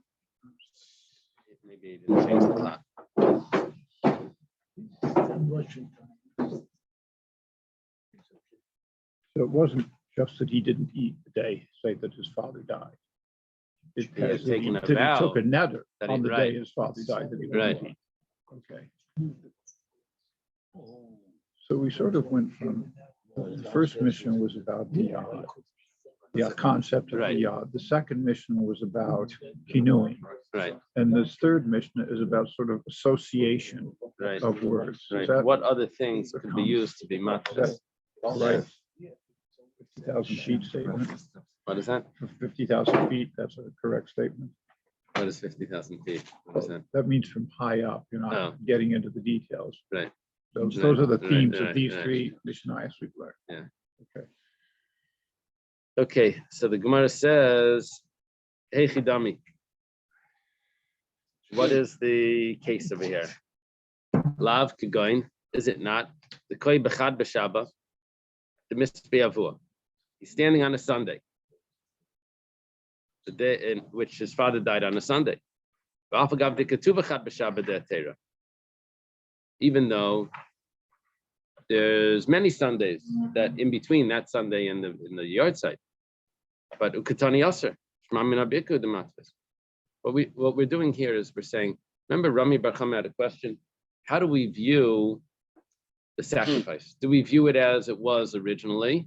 S1: Maybe he didn't change the clock.
S7: Russian time.
S2: so it wasn't just that he didn't eat the day, say that his father died. It
S1: He had
S2: has that
S1: taken a
S2: that he
S1: vow
S2: took a neder
S1: that he-
S2: on the
S1: right.
S2: day his father died that he
S1: Right.
S2: wouldn't eat. Okay. So we sort of went from, the first mission was about the concept of
S1: Right.
S2: the yad. The second mission was about kinuing.
S1: Right,
S2: And this third mission is about sort of association
S1: right,
S2: of words. Is
S1: right.
S2: that
S1: What other things could be used to be matvis?
S2: right? 50,000 feet statement.
S1: What is that?
S2: For 50,000 feet, that's a correct statement.
S1: What is 50,000 feet? What is that?
S2: That means from high up, you're
S1: Oh.
S2: not getting into the details.
S1: Right.
S2: Those are the
S1: Right,
S2: themes
S1: right,
S2: of these
S1: right.
S2: three Mishnayos we've learned.
S1: Yeah.
S2: Okay.
S1: Okay, so the Gemara says, "Hey Chidami, what is the case over here? Lav Kigoin, is it not? The Koi Bechad B'Shaba, the Mispi Avua. He's standing on a Sunday, the day in which his father died on a Sunday. Even though there's many Sundays that in between that Sunday and the yard site. But ukatani aser, what we're doing here is we're saying, remember Rami Bar Chama had a question, how do we view the sacrifice? Do we view it as it was originally?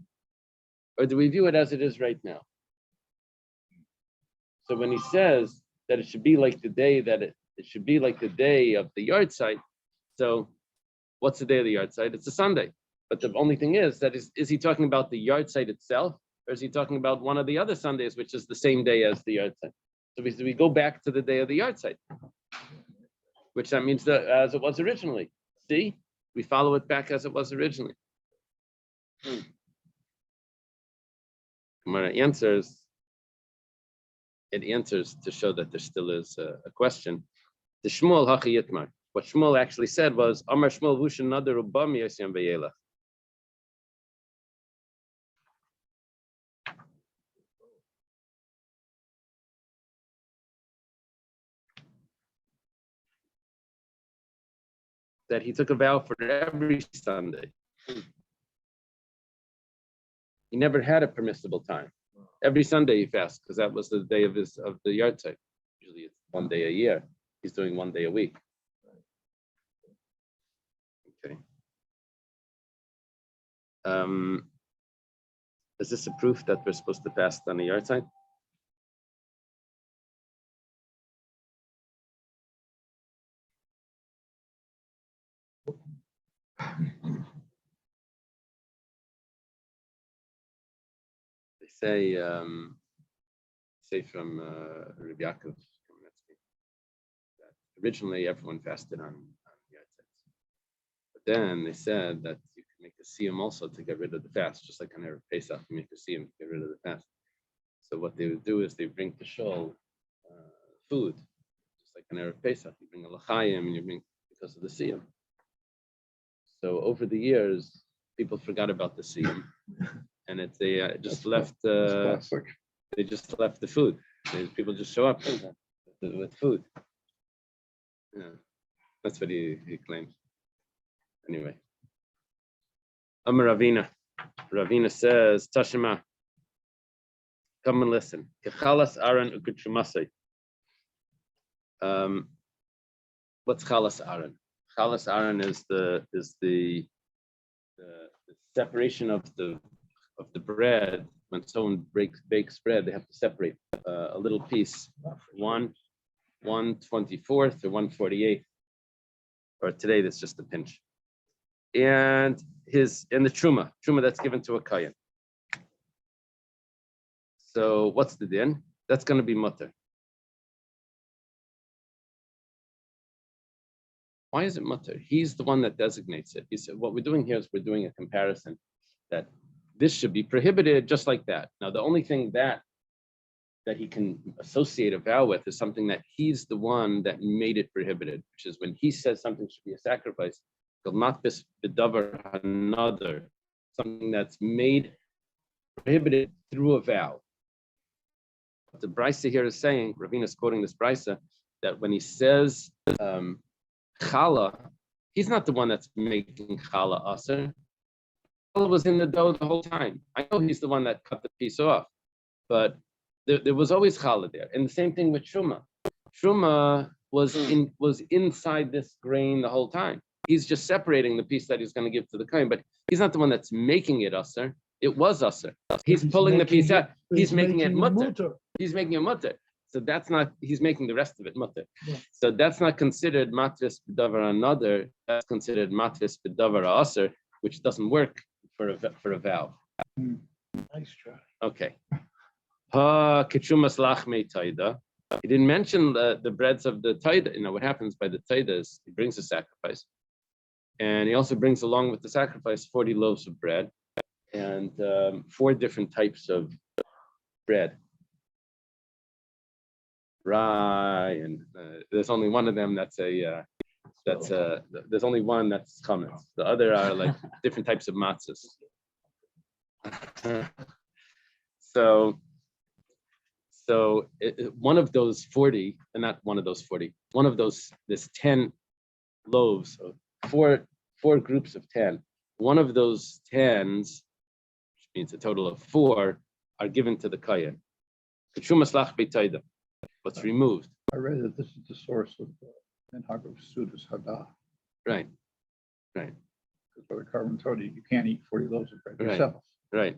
S1: Or do we view it as it is right now? So when he says that it should be like the day that it should be like the day of the yard site, so what's the day of the yard site? It's a Sunday. But the only thing is that is he talking about the yard site itself? Or is he talking about one of the other Sundays, which is the same day as the yard site? So we go back to the day of the yard site, which that means that as it was originally. See, we follow it back as it was originally. Gemara answers. It answers to show that there still is a question. The Shmuel Hachi Yitmar. What Shmuel actually said was, Amar Shmuel Vushan Nadar Ubami Yasyam Vayela. That he took a vow for every Sunday. He never had a permissible time. Every Sunday he fasts because that was the day of the yard site. Usually it's one day a year. He's doing one day a week. Is this a proof that we're supposed to fast on the yard side? They say from Rabbi Yaakov that originally everyone fasted on yard sides, but then they said that you can make a siyum also to get rid of the fast, just like on Erev Pesach, you make a siyum to get rid of the fast. So what they would do is they bring to shul food, just like on Erev Pesach, you bring a l'chaim and you bring because of the siyum. So over the years, people forgot about the siyum, and they just left. They just left the food. People just show up with food. Yeah, that's what he claims. Anyway, Amar Ravina. Ravina says, Tashima, come and listen. Kechalas aron ukutrumasai. What's chalas aron? Chalas aron is the separation of the bread. When someone bakes bread, they have to separate a little piece, 1/24 or 1/48, or today that's just a pinch. And the truma that's given to a kohen. So what's the din? That's going to be mutter. Why is it mutter? He's the one that designates it. He said, what we're doing here is we're doing a comparison that this should be prohibited just like that. Now, the only thing that he can associate a vow with is something that he's the one that made it prohibited, which is when he says something should be a sacrifice, another, something that's made prohibited through a vow. What the Brisa here is saying, Ravina's quoting this Brisa, that when he says challah, he's not the one that's making challah aser. Challah was in the dough the whole time. I know he's the one that cut the piece off, but there was always challah there. And the same thing with truma. Truma was inside this grain the whole time. He's just separating the piece that he's going to give to the kohen, but he's not the one that's making it aser. It was aser. He's pulling the piece out. He's making it mutter. He's making it mutter. So that's not, he's making the rest of it mutter.
S7: Yeah.
S1: So that's not considered matris b'davar another. That's considered matris b'davar aser, which doesn't work for a vow.
S7: Nice try.
S1: Okay. Ketrumas lachmei taida. He didn't mention the breads of the taida. You know what happens by the taida is he brings a sacrifice, and he also brings along with the sacrifice 40 loaves of bread and 4 different types of bread. Rye, and there's only one of them that's there's only one that's chametz. The other are like different types of matzahs. So one of those 40, and not one of those 40, one of those, this 10 loaves, four groups of 10. One of those 10s, which means a total of 4, are given to the kohen. What's removed.
S2: I read that this is the source of Minhag of Sudas Hadah.
S1: Right.
S2: Because by the Karban Torah, you can't eat 40 loaves of bread
S1: Right.
S2: yourself.
S1: Right.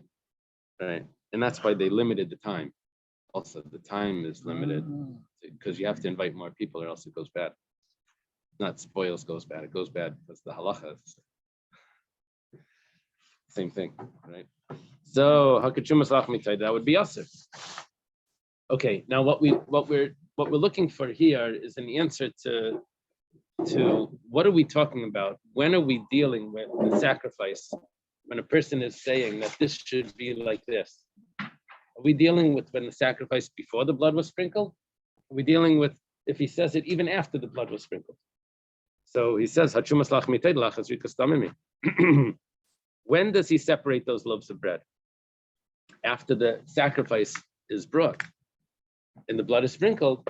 S1: And that's why they limited the time. Also, the time is limited because you have to invite more people or else it goes bad. Not spoils goes bad. It goes bad because the halacha is same thing, right? So that would be aser. Okay, now what we're looking for here is an answer to what are we talking about? When are we dealing with the sacrifice? When a person is saying that this should be like this, are we dealing with when the sacrifice before the blood was sprinkled? Are we dealing with if he says it even after the blood was sprinkled? So he says, when does he separate those loaves of bread? After the sacrifice is brought and the blood is sprinkled,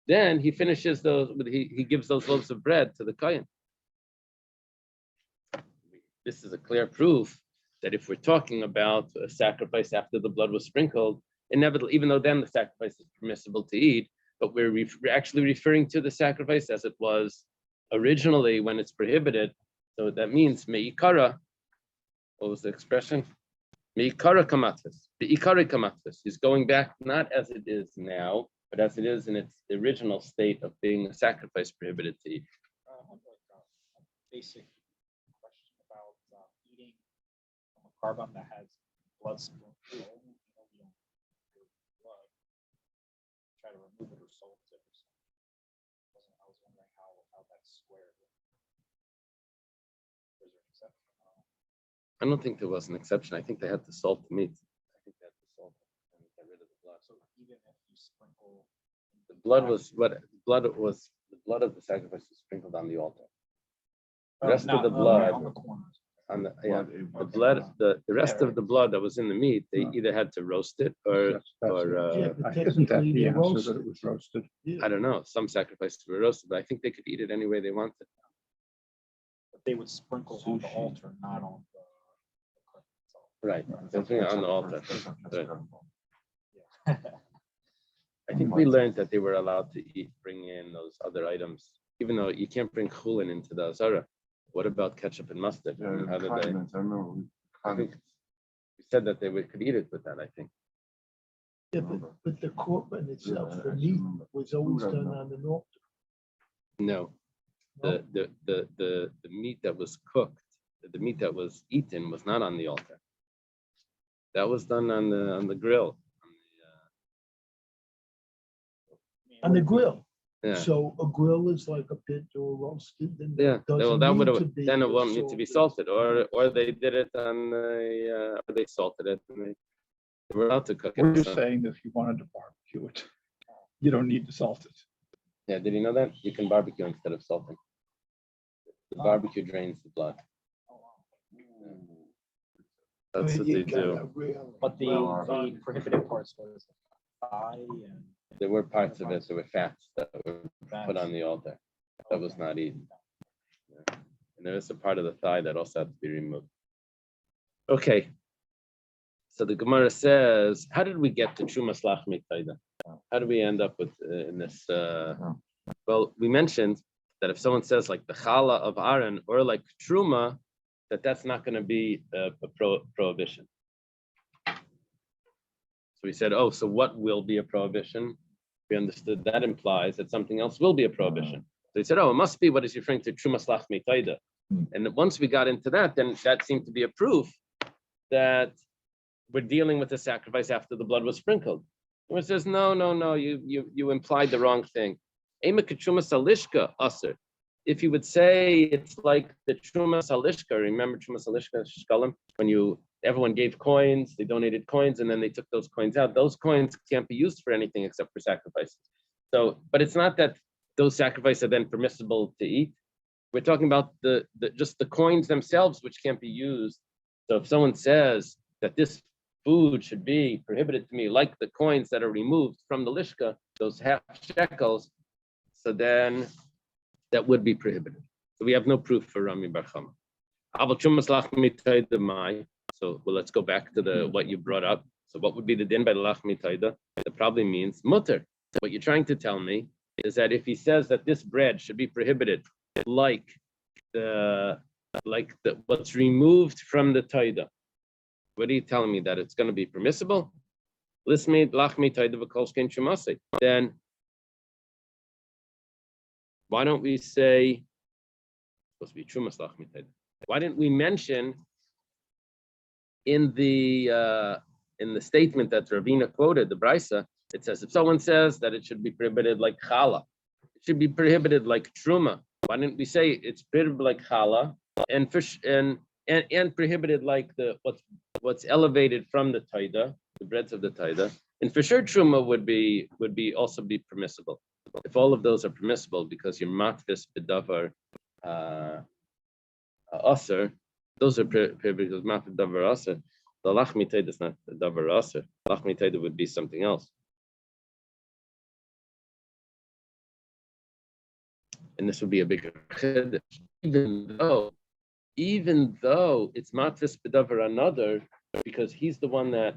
S1: then he finishes those, he gives those loaves of bread to the kohen. This is a clear proof that if we're talking about a sacrifice after the blood was sprinkled, inevitably, even though then the sacrifice is permissible to eat, but we're actually referring to the sacrifice as it was originally when it's prohibited. So that means me'ikara, what was the expression? Me'ikara kamatis. The ikari kamatis. He's going back not as it is now, but as it is in its original state of being a sacrifice prohibited to eat.
S3: I have like a basic question about eating from a carbon that has blood spilled through. We don't do blood. Try to remove it or salt it or something. I was wondering how that's squared. Is there an exception?
S1: I don't think there was an exception. I think they had to salt the meat. I think they had to salt it and get rid of the blood.
S3: So even if you sprinkle
S1: The blood was the blood of the sacrifice was sprinkled on the altar. The rest of the blood
S3: on the corners.
S1: on the blood, the rest of the blood that was in the meat, they either had to roast it or
S7: Yeah, but
S2: Isn't that
S7: technically
S2: the
S7: they
S2: answer
S7: roast
S2: that
S7: it.
S2: it was roasted?
S7: Yeah.
S1: I don't know. Some sacrifices were roasted, but I think they could eat it any way they wanted.
S3: But they would sprinkle on the altar, not on the carpet itself.
S1: Right. They're putting it on the altar. Right.
S3: Yeah.
S1: I think we learned that they were allowed to bring in those other items, even though you can't bring chulin into the azara. What about ketchup and mustard? I mean, how did they?
S6: Condiments, I remember.
S1: I think we said that they could eat it with that. I think.
S7: Yeah, but the korban itself, the meat was always done on an altar.
S1: No,
S7: No?
S1: the meat that was cooked, the meat that was eaten was not on the altar. That was done on the grill.
S7: On the grill.
S1: Yeah.
S7: So a grill is like a pit or roasted, then
S1: Yeah,
S7: it
S1: well,
S7: doesn't
S1: that would
S7: need to
S1: have,
S7: be.
S1: then it won't need to be salted, or they did it on or they salted it, and they were allowed to cook
S2: We're
S1: it.
S2: just
S1: so-
S2: saying that if you wanted to barbecue it, you don't need to salt it.
S1: Yeah, did you know that? You can barbecue instead of salting. The barbecue drains the blood. That's what they do.
S3: But the prohibited parts was the thigh and
S1: There were parts of it, there were fats that were put on the altar. That was not eaten. Yeah. And there is a part of the thigh that also had to be removed. Okay. So the Gemara says, how did we get to Trumas Lachmi Taida? How do we end up with in this? Well, we mentioned that if someone says like the challah of Aaron or like Truma, that's not going to be a prohibition. So we said, oh, so what will be a prohibition? We understood that implies that something else will be a prohibition. So he said, oh, it must be what is referring to Trumas Lachmi Taida. And once we got into that, then that seemed to be a proof that we're dealing with the sacrifice after the blood was sprinkled. And it says, no, you implied the wrong thing. If you would say it's like the Trumas Halishka, remember Trumas Halishka, Shkalim, when everyone gave coins, they donated coins, and then they took those coins out. Those coins can't be used for anything except for sacrifices. So, but it's not that those sacrifices are then permissible to eat. We're talking about just the coins themselves, which can't be used. So if someone says that this food should be prohibited to me, like the coins that are removed from the lishka, those half shekels, so then that would be prohibited. So we have no proof for Rami Bar Chama. So let's go back to what you brought up. So what would be the din by the Lachmi Taida? That probably means mutter. What you're trying to tell me is that if he says that this bread should be prohibited, like what's removed from the Taida, what are you telling me, that it's going to be permissible? Then why don't we say, supposed to be Trumas Lachmi Taida? Why didn't we mention in the statement that Ravina quoted, the Brisa, it says if someone says that it should be prohibited like challah, it should be prohibited like truma. Why didn't we say it's prohibited like challah and fish and prohibited like what's elevated from the taida, the breads of the taida, and for sure truma would be also be permissible. If all of those are permissible because you're matvis bedavar aser, those are prohibited because matvis bedavar aser. The lachmi taida is not davar aser. Lachmi taida would be something else. And this would be a bigger chiddush, even though it's matvis bedavar another, because he's the one that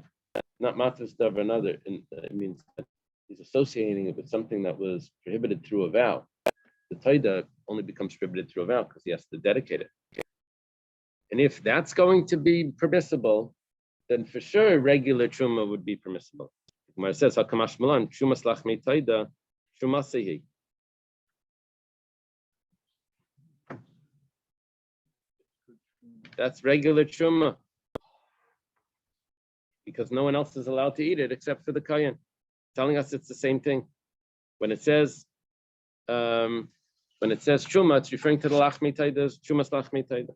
S1: not matvis bedavar another, and it means that he's associating it with something that was prohibited through a vow. The taida only becomes prohibited through a vow because he has to dedicate it. And if that's going to be permissible, then for sure regular truma would be permissible. When it says Hakamash Malan, Truma Slachmi Taida, Truma Sehi. That's regular truma. Because no one else is allowed to eat it except for the Kayan. Telling us it's the same thing. When it says truma, it's referring to the Lachmi Taida, Truma Slachmi Taida.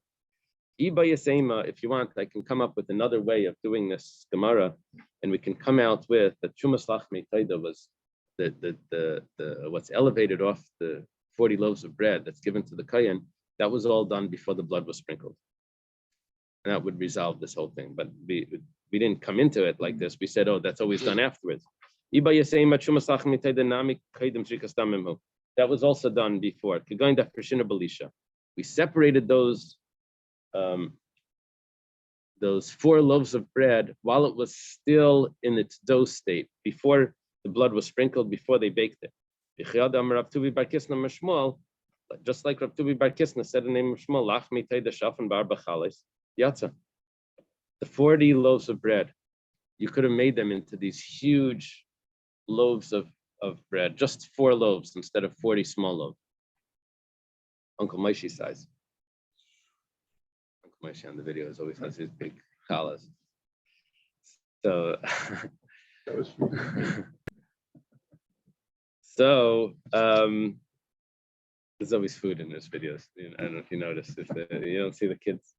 S1: If you want, I can come up with another way of doing this Gemara, and we can come out with that Trumas Lachmi Taida was the what's elevated off the 40 loaves of bread that's given to the Kayan. That was all done before the blood was sprinkled, and that would resolve this whole thing. But we didn't come into it like this. We said, oh, that's always done afterwards. That was also done before. We separated those 4 loaves of bread while it was still in its dough state, before the blood was sprinkled, before they baked it. Just like Rav Tuvi Bar Kisna said in the name of Shmuel, the 40 loaves of bread, you could have made them into these huge loaves of bread, just 4 loaves instead of 40 small loaves. Uncle Moshe size. Moshe on the videos always has his big challahs. So, there's always food in those videos. I don't know if you noticed. You don't see the kids.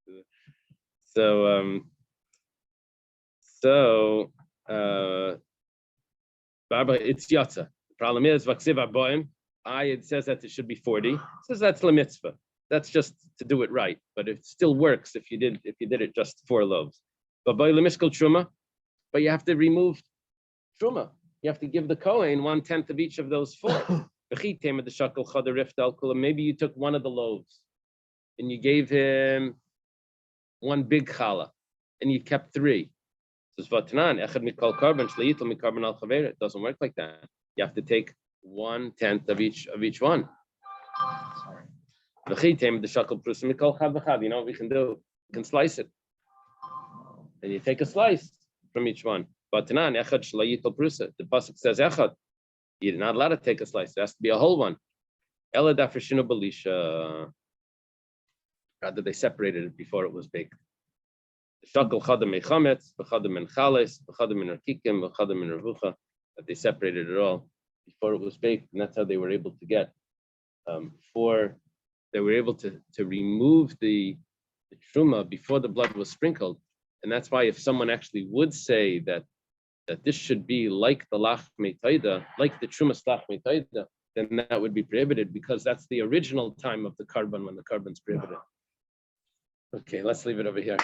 S1: Barbara, it's yatsa. The problem is, it says that it should be 40. It says that's la mitzvah. That's just to do it right, but it still works if you did it just 4 loaves. But by lemishkal truma, but you have to remove truma. You have to give the kohen 1/10 of each of those 4. Maybe you took one of the loaves and you gave him 1 big challah, and you kept 3. It doesn't work like that. You have to take 1/10 of each one. You know what we can do? We can slice it. And you take a slice from each one. But the pasuk says echad. You're not allowed to take a slice. It has to be a whole one. Rather, they separated it before it was baked. That they separated it all before it was baked, and that's how they were able to get they were able to remove the truma before the blood was sprinkled. And that's why if someone actually would say that this should be like the lachmei taida, like the truma lachmei taida, then that would be prohibited, because that's the original time of the carbon when the carbon's prohibited. Okay, let's leave it over here.